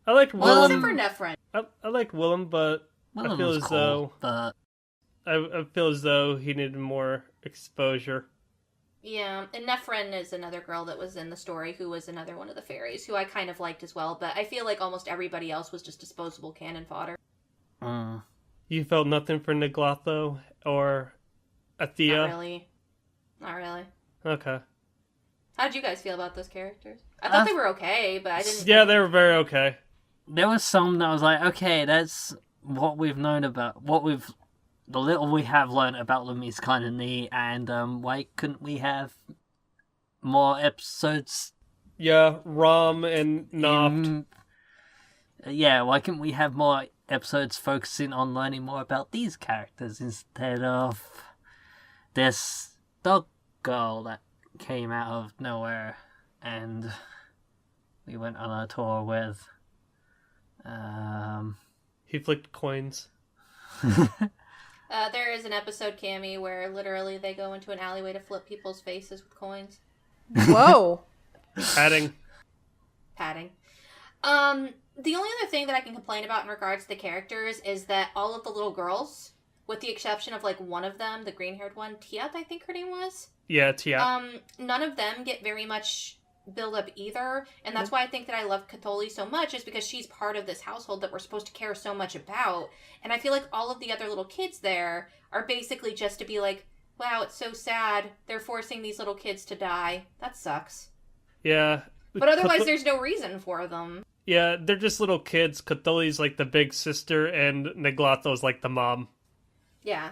I liked Willem. Except for Nefren. I liked Willem, but I feel as though I feel as though he needed more exposure. Yeah, and Nefren is another girl that was in the story who was another one of the fairies, who I kind of liked as well, but I feel like almost everybody else was just disposable cannon fodder. You felt nothing for Niglotho or Athea? Not really. Okay. How did you guys feel about those characters? I thought they were okay, but I didn't... Yeah, they were very okay. There was some that was like, okay, that's what we've known about, the little we have learned about them is kind of neat, and why couldn't we have more episodes? Yeah, Rom and Nopt. Yeah, why couldn't we have more episodes focusing on learning more about these characters instead of this dog girl that came out of nowhere and we went on a tour with? He flicked coins. There is an episode, Cammy, where literally they go into an alleyway to flip people's faces with coins. Whoa. Padding. The only other thing that I can complain about in regards to the characters is that all of the little girls, with the exception of like one of them, the green-haired one, Tiat, I think her name was. Yeah, Tiat. None of them get very much build up either, and that's why I think that I love Katoli so much, is because she's part of this household that we're supposed to care so much about, and I feel like all of the other little kids there are basically just to be like, wow, it's so sad, they're forcing these little kids to die. That sucks. Yeah. But otherwise there's no reason for them. Yeah, they're just little kids. Katoli's like the big sister, and Niglotho's like the mom. Yeah.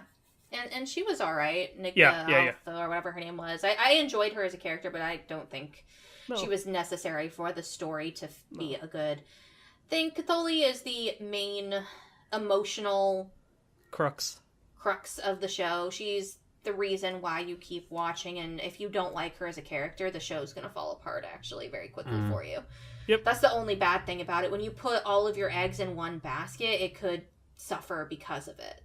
And she was alright. Yeah. Or whatever her name was. I enjoyed her as a character, but I don't think she was necessary for the story to be a good thing. Katoli is the main emotional crux of the show. She's the reason why you keep watching, and if you don't like her as a character, the show's gonna fall apart actually very quickly for you. Yep. That's the only bad thing about it. When you put all of your eggs in one basket, it could suffer because of it.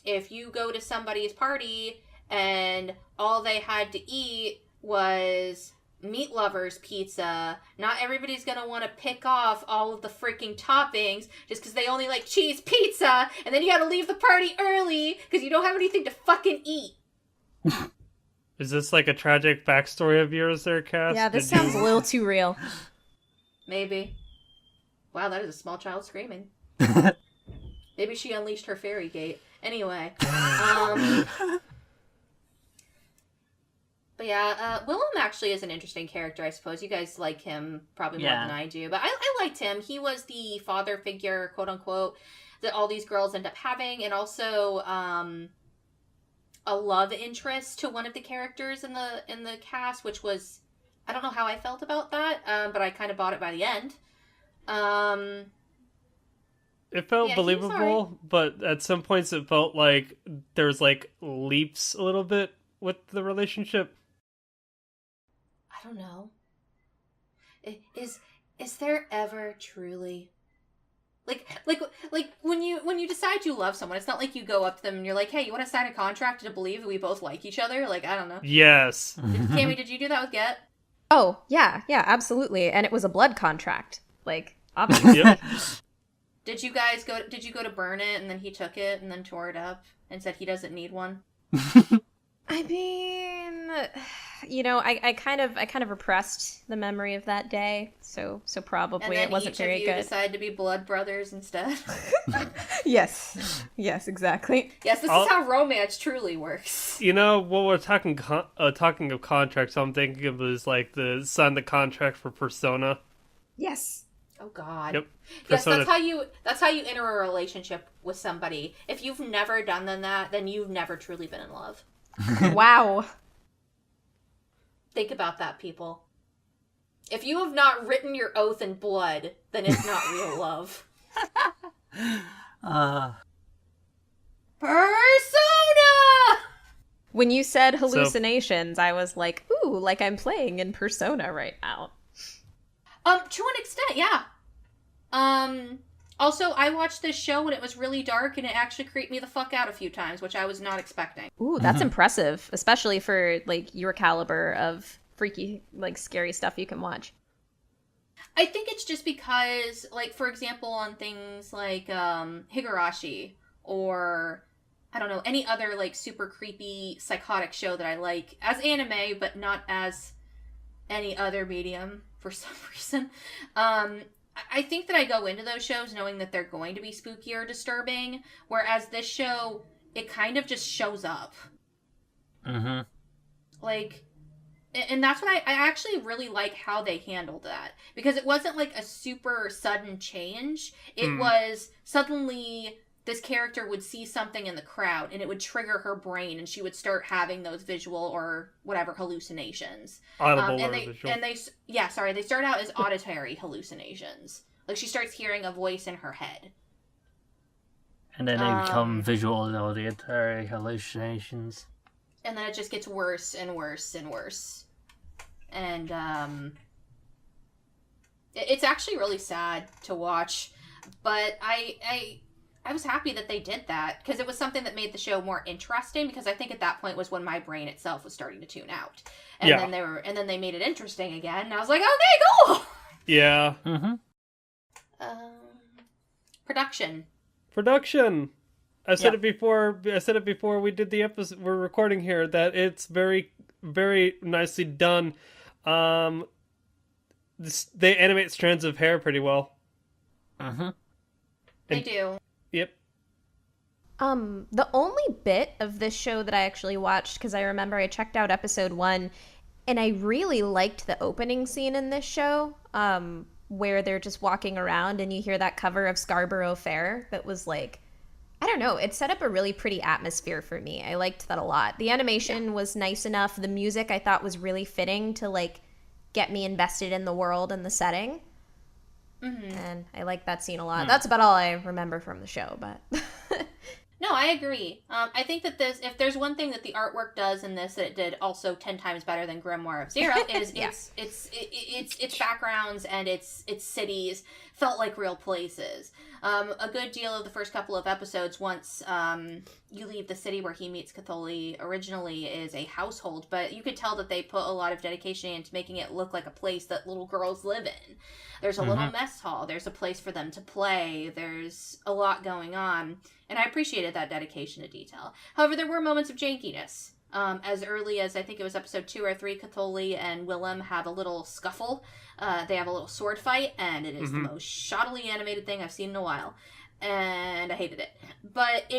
If you go to somebody's party and all they had to eat was meat lovers pizza, not everybody's gonna want to pick off all of the freaking toppings just because they only like cheese pizza, and then you gotta leave the party early because you don't have anything to fucking eat. Is this like a tragic backstory of yours there, Cass? Yeah, this sounds a little too real. Maybe. Wow, that is a small child screaming. Maybe she unleashed her fairy gate. Anyway. But yeah, Willem actually is an interesting character, I suppose. You guys like him probably more than I do. But I liked him. He was the father figure, quote unquote, that all these girls end up having. And also a love interest to one of the characters in the cast, which was... I don't know how I felt about that, but I kind of bought it by the end. It felt believable, but at some points it felt like there's like leaps a little bit with the relationship. I don't know. Is there ever truly like when you decide you love someone, it's not like you go up to them and you're like, hey, you want to sign a contract to believe that we both like each other? Like, I don't know. Yes. Cammy, did you do that with Get? Oh, yeah, absolutely. And it was a blood contract. Like, obviously. Yep. Did you go to burn it and then he took it and then tore it up and said he doesn't need one? I mean, you know, I kind of repressed the memory of that day, so probably it wasn't very good. And then each of you decided to be blood brothers instead? Yes, exactly. Yes, this is how romance truly works. You know, when we're talking of contracts, I'm thinking of is like sign the contract for Persona. Yes. Oh God. Yep. Yes, that's how you enter a relationship with somebody. If you've never done that, then you've never truly been in love. Wow. Think about that, people. If you have not written your oath in blood, then it's not real love. Persona! When you said hallucinations, I was like, ooh, like I'm playing in Persona right now. To an extent, yeah. Also, I watched this show when it was really dark, and it actually creeped me the fuck out a few times, which I was not expecting. Ooh, that's impressive, especially for, like, your caliber of freaky, like, scary stuff you can watch. I think it's just because, like, for example, on things like, Higurashi, or, I don't know, any other, like, super creepy, psychotic show that I like, as anime, but not as any other medium, for some reason, I think that I go into those shows knowing that they're going to be spooky or disturbing, whereas this show, it kind of just shows up. Mm-hmm. Like, and that's what I actually really like how they handled that. Because it wasn't like a super sudden change. It was suddenly this character would see something in the crowd and it would trigger her brain and she would start having those visual or whatever hallucinations. Audible or visual. And they start out as auditory hallucinations. Like she starts hearing a voice in her head. And then they become visual and auditory hallucinations. And then it just gets worse and worse and worse. And it's actually really sad to watch. But I was happy that they did that, because it was something that made the show more interesting, because I think at that point was when my brain itself was starting to tune out. And then they made it interesting again, and I was like, okay, cool! Yeah. Mm-hmm. Production. I said it before we did the episode we're recording here, that it's very, very nicely done. They animate strands of hair pretty well. Mm-hmm. They do. Yep. The only bit of this show that I actually watched, because I remember I checked out episode 1, and I really liked the opening scene in this show, where they're just walking around and you hear that cover of Scarborough Fair that was like, I don't know, it set up a really pretty atmosphere for me. I liked that a lot. The animation was nice enough. The music I thought was really fitting to like get me invested in the world and the setting. Mm-hmm. And I like that scene a lot. That's about all I remember from the show, but... No, No, I agree. I think that if there's one thing that the artwork does in this that it did also 10 times better than Grimoire of Zero is its backgrounds and its cities felt like real places. A good deal of the first couple of episodes, once you leave the city where he meets Catholi originally, is a household, but you could tell that they put a lot of dedication into making it look like a place that little girls live in. There's a little mess hall. There's a place for them to play. There's a lot going on. And I appreciated that dedication to detail. However, there were moments of jankiness. As early as, I think it was episode 2 or 3, Catholi and Willem have a little scuffle. They have a little sword fight, and it is the most shoddily animated thing I've seen in a while. And I hated it. But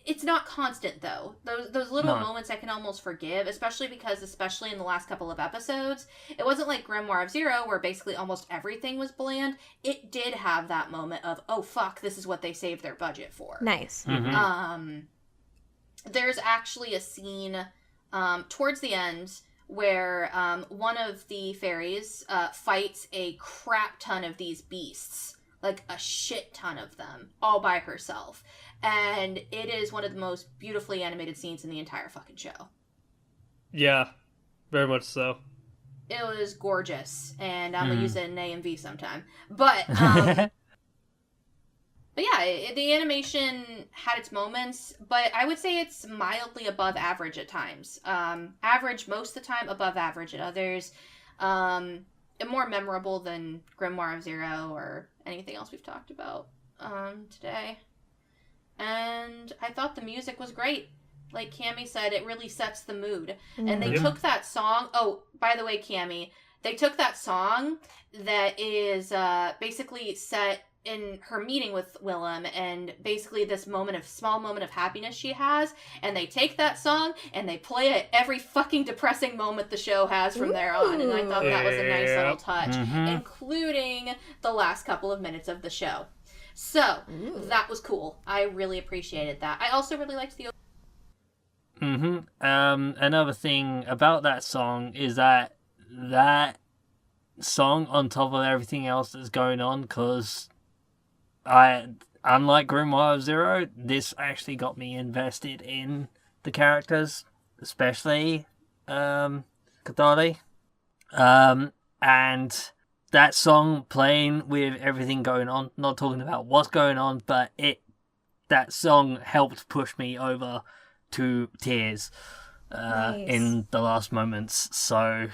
it's not constant, though. Those little moments I can almost forgive, especially in the last couple of episodes, it wasn't like Grimoire of Zero, where basically almost everything was bland. It did have that moment of, oh, fuck, this is what they saved their budget for. Nice. There's actually a scene towards the end where one of the fairies fights a crap ton of these beasts. Like a shit ton of them, all by herself. And it is one of the most beautifully animated scenes in the entire fucking show. Yeah, very much so. It was gorgeous, and I'm going to use it in AMV sometime. But, but yeah, the animation had its moments, but I would say it's mildly above average at times. Average most of the time, above average at others. More memorable than Grimoire of Zero or anything else we've talked about today. And I thought the music was great. Like Cammie said, it really sets the mood. And they took that song... Oh, by the way, Cammie, they took that song that is basically set in her meeting with Willem, and basically this small moment of happiness she has, and they take that song and they play it every fucking depressing moment the show has from there on, and I thought that was a nice little touch, including the last couple of minutes of the show. So, that was cool. I really appreciated that. I also really liked the... Another thing about that song is that song, on top of everything else that's going on, because unlike Grimoire of Zero, this actually got me invested in the characters, especially Catholi. And that song playing with everything going on, not talking about what's going on, but that song helped push me over to tears in the last moments. So,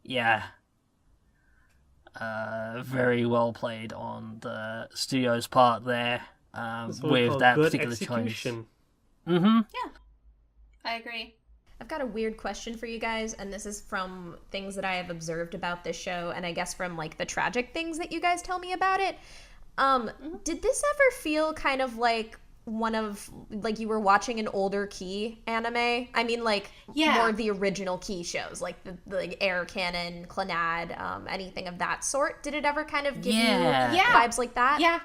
yeah. Very well played on the studio's part there with that particular choice. Yeah, I agree. I've got a weird question for you guys, and this is from things that I have observed about this show, and I guess from like the tragic things that you guys tell me about it. Did this ever feel kind of like one of, like, you were watching an older Key anime? I mean, like, more of the original Key shows, like the like Air Cannon, Clannad, anything of that sort. Did it ever kind of give you vibes like that? Yeah.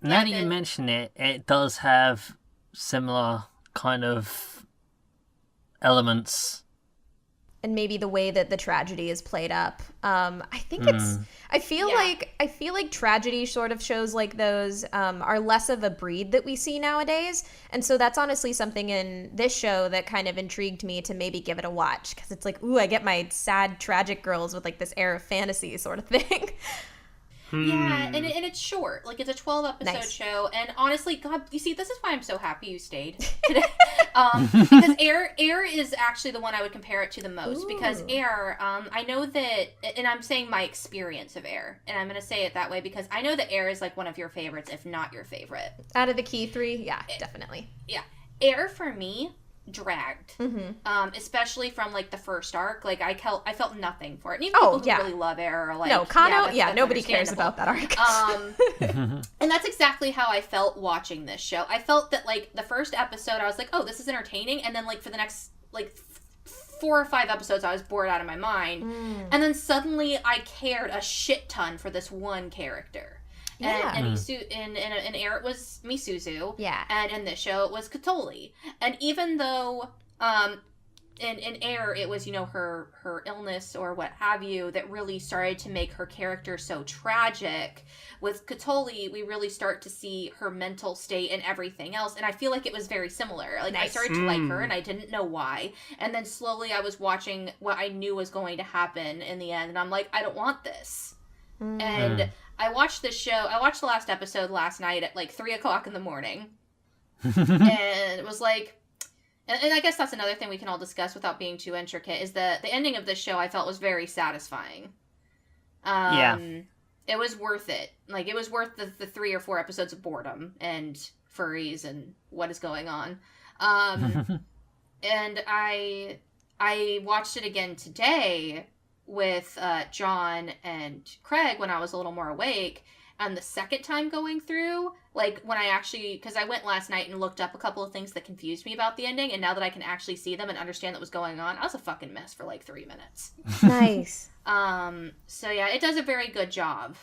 Now that you mention it, it does have similar kind of elements. And maybe the way that the tragedy is played up. I think it's... I feel like tragedy sort of shows like those are less of a breed that we see nowadays. And so that's honestly something in this show that kind of intrigued me to maybe give it a watch. Because it's like, ooh, I get my sad, tragic girls with like this air of fantasy sort of thing. Yeah, and it's short. Like, it's a 12-episode show. And honestly, God, you see, this is why I'm so happy you stayed today. Because Air is actually the one I would compare it to the most. Ooh. Because Air, I know that, and I'm saying my experience of Air, and I'm going to say it that way because I know that Air is like one of your favorites, if not your favorite. Out of the Key 3? Yeah, definitely. Yeah. Air, for me, dragged, especially from like the first arc. Like I felt nothing for it. And even people who really love Air are like, no, Kano, that's nobody cares about that arc. And that's exactly how I felt watching this show. I felt that like the first episode, I was like, oh, this is entertaining, and then like for the next like 4 or 5 episodes, I was bored out of my mind, and then suddenly I cared a shit ton for this one character. And in Air it was Misuzu. Yeah. And in this show it was Catholi. And even though in Air, it was, her illness or what have you that really started to make her character so tragic. With Katoli, we really start to see her mental state and everything else, and I feel like it was very similar. Like, nice. I started to like her, and I didn't know why, and then slowly I was watching what I knew was going to happen in the end, and I'm like, I don't want this. And I watched this show, I watched the last episode last night at like 3 o'clock in the morning, and it was like, and I guess that's another thing we can all discuss without being too intricate, is the ending of this show I felt was very satisfying. It was worth it. Like, it was worth the 3 or 4 episodes of boredom and furries and what is going on. And I watched it again today with John and Craig when I was a little more awake. And the second time going through, like, when I actually, because I went last night and looked up a couple of things that confused me about the ending, and now that I can actually see them and understand what was going on, I was a fucking mess for like 3 minutes. Nice. So yeah, it does a very good job,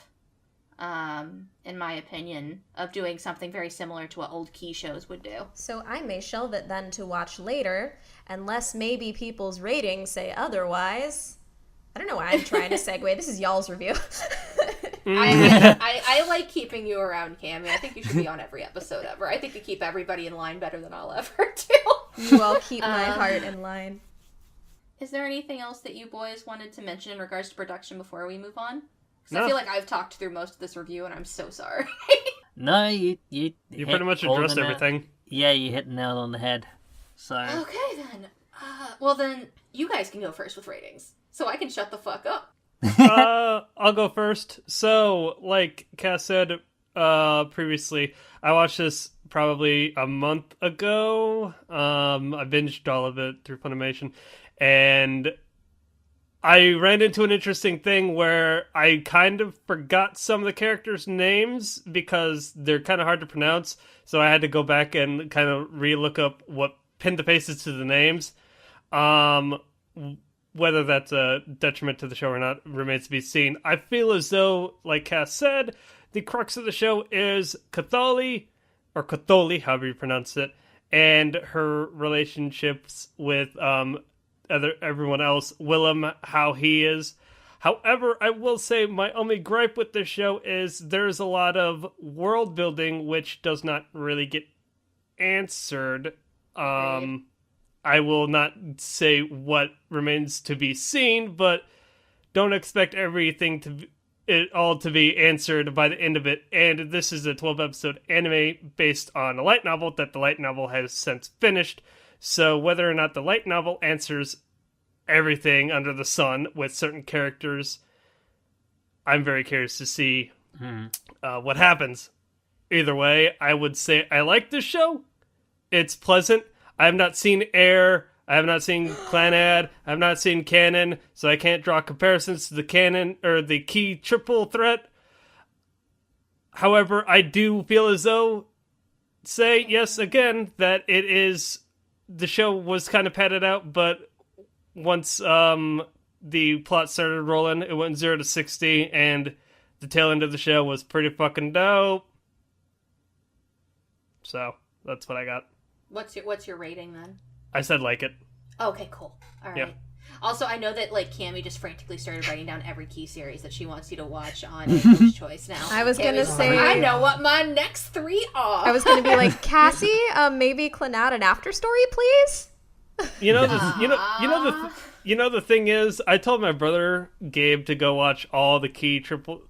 in my opinion, of doing something very similar to what old Key shows would do. So I may shelve it then to watch later, unless maybe people's ratings say otherwise. I don't know why I'm trying to segue. This is y'all's review. I like keeping you around, Cammy. I think you should be on every episode ever. I think you keep everybody in line better than I'll ever do. You all keep my heart in line. Is there anything else that you boys wanted to mention in regards to production before we move on? Because No. I feel like I've talked through most of this review, and I'm so sorry. No, you pretty much addressed everything. Yeah, you hit the nail on the head. So Okay, then. Well, then, you guys can go first with ratings, so I can shut the fuck up. I'll go first. So, like Cass said previously, I watched this probably a month ago. I binged all of it through Funimation, and I ran into an interesting thing where I kind of forgot some of the characters' names because they're kind of hard to pronounce, so I had to go back and kind of re-look up what pinned the faces to the names. Whether that's a detriment to the show or not remains to be seen. I feel as though, like Cass said, the crux of the show is Katholi, or Katholi, however you pronounce it, and her relationships with everyone else, Willem, how he is. However, I will say my only gripe with this show is there's a lot of world building which does not really get answered. I will not say what remains to be seen, but don't expect everything to be answered by the end of it. And this is a 12-episode anime based on a light novel that the light novel has since finished. So whether or not the light novel answers everything under the sun with certain characters, I'm very curious to see what happens. Either way, I would say I like this show. It's pleasant. I have not seen Air, I have not seen Clanad, I have not seen Canon, so I can't draw comparisons to the Canon or the Key triple threat. However, I do feel as though, yes, again, that the show was kind of padded out, but once the plot started rolling, it went 0 to 60, and the tail end of the show was pretty fucking dope. So, that's what I got. What's your rating then? I said like it. Okay, cool. All right. Yeah. Also, I know that like Cammy just frantically started writing down every Key series that she wants you to watch on Coach Choice now. I was gonna say, I know what my next 3 are. I was gonna be like, Cassie, maybe Clanad an after story, please. The thing is, I told my brother Gabe to go watch all the Key triple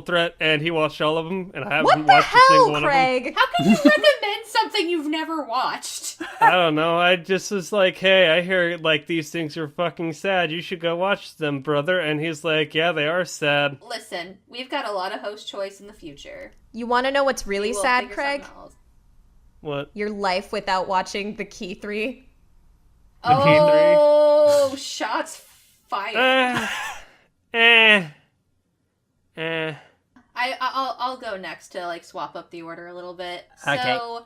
threat, and he watched all of them, and I haven't watched a single one Craig? of them. How can you recommend something you've never watched? I don't know. I just was like, hey, I hear like these things are fucking sad. You should go watch them, brother. And he's like, yeah, they are sad. Listen, we've got a lot of host choice in the future. You want to know what's really sad, Craig? What? Your life without watching the Key 3. Oh, shots fired. I'll go next to like swap up the order a little bit. Okay. So,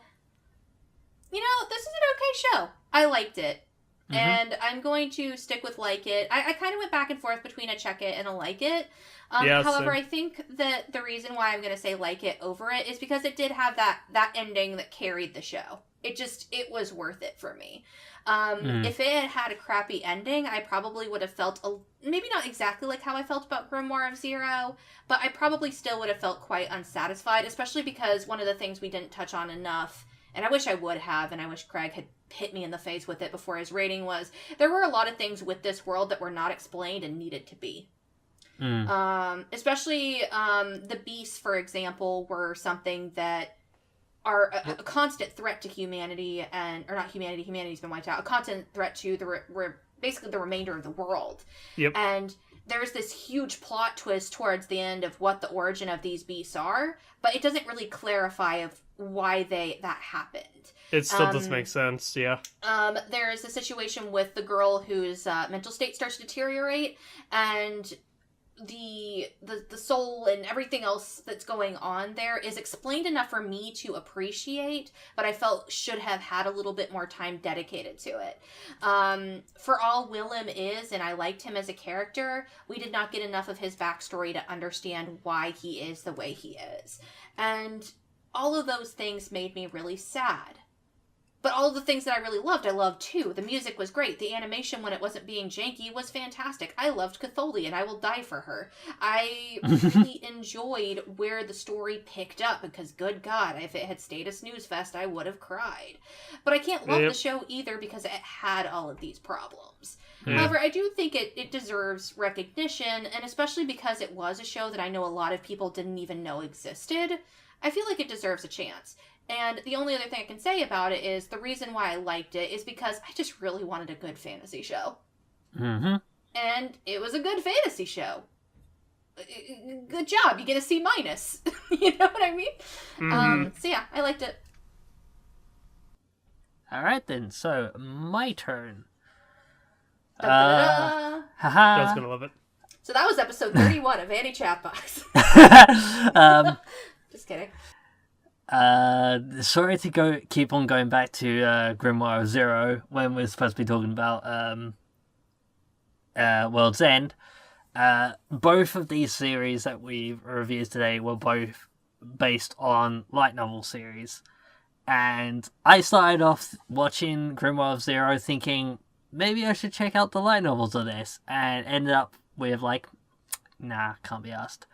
this is an okay show. I liked it. And I'm going to stick with like it. I kind of went back and forth between a check it and a like it. However, I think that the reason why I'm going to say like it over it is because it did have that ending that carried the show. It was worth it for me. If it had a crappy ending, I probably would have felt, maybe not exactly like how I felt about Grimoire of Zero, but I probably still would have felt quite unsatisfied, especially because one of the things we didn't touch on enough, and I wish I would have, and I wish Craig had hit me in the face with it before his rating, was there were a lot of things with this world that were not explained and needed to be. Especially the beasts, for example, were something that are a constant threat to humanity, or not humanity, humanity's been wiped out, a constant threat to basically the remainder of the world. Yep. And there's this huge plot twist towards the end of what the origin of these beasts are, but it doesn't really clarify of why that happened. It still doesn't make sense, yeah. There is a situation with the girl whose mental state starts to deteriorate, and the soul and everything else that's going on there is explained enough for me to appreciate, but I felt should have had a little bit more time dedicated to it. For all Willem is, and I liked him as a character, we did not get enough of his backstory to understand why he is the way he is. And all of those things made me really sad. But all of the things that I really loved, I loved too. The music was great. The animation, when it wasn't being janky, was fantastic. I loved Catholi, and I will die for her. I really enjoyed where the story picked up, because good God, if it had stayed a snooze fest, I would have cried. But I can't love the show either, because it had all of these problems. However, I do think it deserves recognition, and especially because it was a show that I know a lot of people didn't even know existed, I feel like it deserves a chance. And the only other thing I can say about it is the reason why I liked it is because I just really wanted a good fantasy show. And it was a good fantasy show. Good job. You get a C-. You know what I mean? So yeah, I liked it. Alright then, so my turn. Haha. I was gonna love it. So that was episode 31 of Annie Chatbox. Just kidding. Sorry to keep on going back to Grimoire of Zero when we're supposed to be talking about World's End. Both of these series that we reviewed today were both based on light novel series, and I started off watching Grimoire of Zero thinking maybe I should check out the light novels of this, and ended up with like, nah, can't be asked.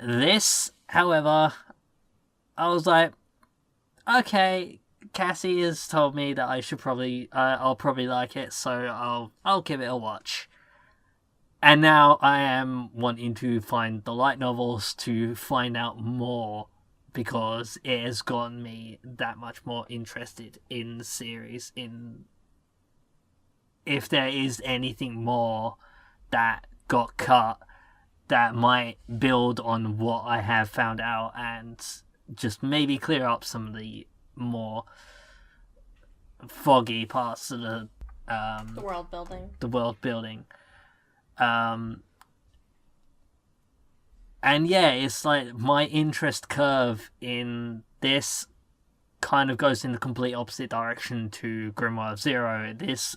This, however, I was like, okay, Cassie has told me that I should I'll probably like it, so I'll give it a watch. And now I am wanting to find the light novels to find out more, because it has gotten me that much more interested in the series, in if there is anything more that got cut that might build on what I have found out and just maybe clear up some of the more foggy parts of the world building. And yeah, it's like my interest curve in this kind of goes in the complete opposite direction to Grimoire of Zero. This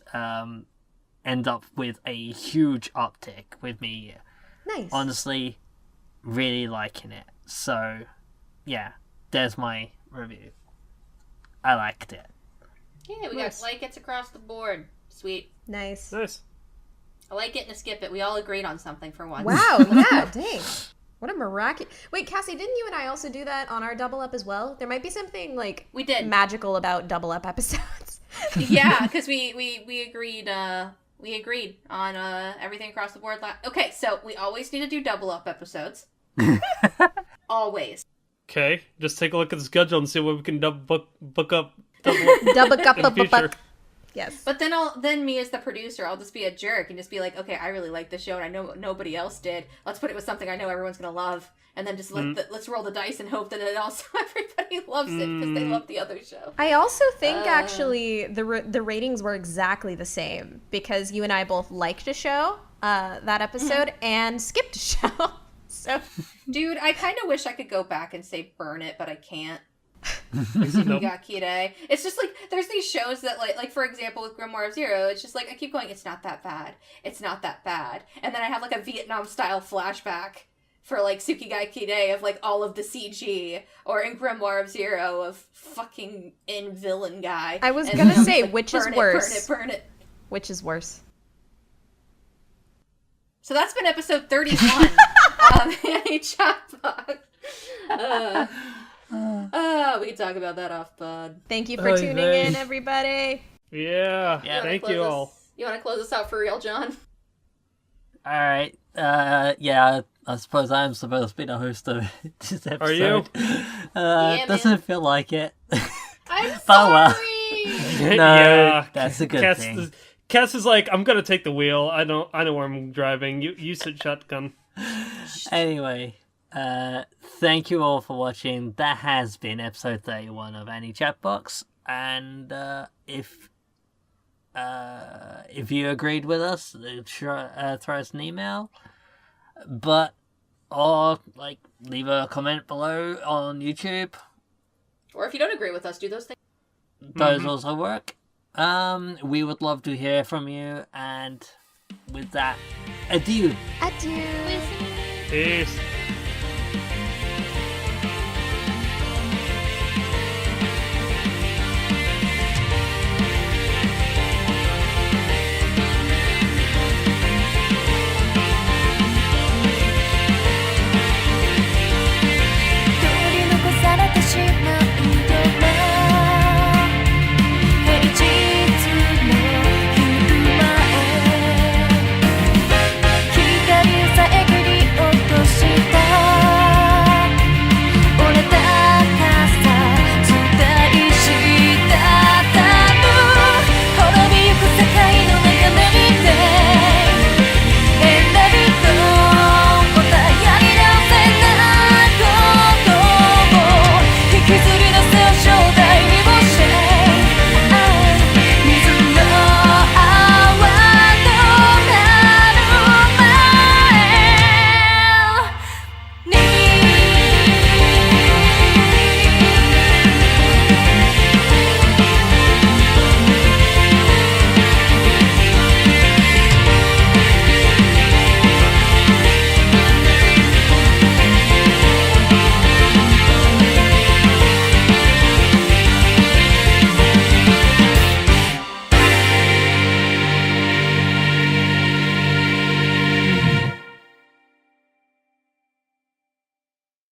end up with a huge uptick with me. Nice. Honestly, really liking it. So, yeah, there's my review. I liked it. Yeah, we got like it's across the board. Sweet. Nice. I like it and a skip it. We all agreed on something for once. Wow, yeah, dang. What a miraculous... Wait, Cassie, didn't you and I also do that on our Double Up as well? There might be something, like, we did magical about Double Up episodes. Yeah, because we agreed... We agreed on everything across the board. Okay, so we always need to do Double Up episodes. Always. Okay, just take a look at the schedule and see what we can book up. Double up in the future. Yes. But then me as the producer, I'll just be a jerk and just be like, okay, I really like this show and I know nobody else did. Let's put it with something I know everyone's gonna love, and then just let's roll the dice and hope that it also everybody loves it because they love the other show. I also think actually the ratings were exactly the same because you and I both liked a show that episode and skipped a show. So, dude, I kind of wish I could go back and say burn it, but I can't. Sukigakure. It's just like there's these shows that like for example with Grimoire of Zero, it's just like I keep going, it's not that bad, it's not that bad, and then I have like a Vietnam style flashback for like Sukigakure of like all of the CG, or in Grimoire of Zero of fucking villain guy. I was gonna say which is worse. Burn it. Which is worse? So that's been episode 31 of Annie Chatbox. We can talk about that off pod. Thank you for tuning in, everybody. Yeah, thank you all. You want to close us out for real, John? Alright, yeah, I suppose I'm supposed to be the host of this episode. Are you? Doesn't feel like it. I'm sorry! No, that's a good thing. Cass is like, I'm gonna take the wheel. I know where I'm driving. You sit shotgun. Anyway, thank you all for watching. That has been episode 31 of Annie Chatbox, and if you agreed with us, throw us an email, or like leave a comment below on YouTube. Or if you don't agree with us, do those things. Those also work. We would love to hear from you, and with that, adieu. Adieu. Peace.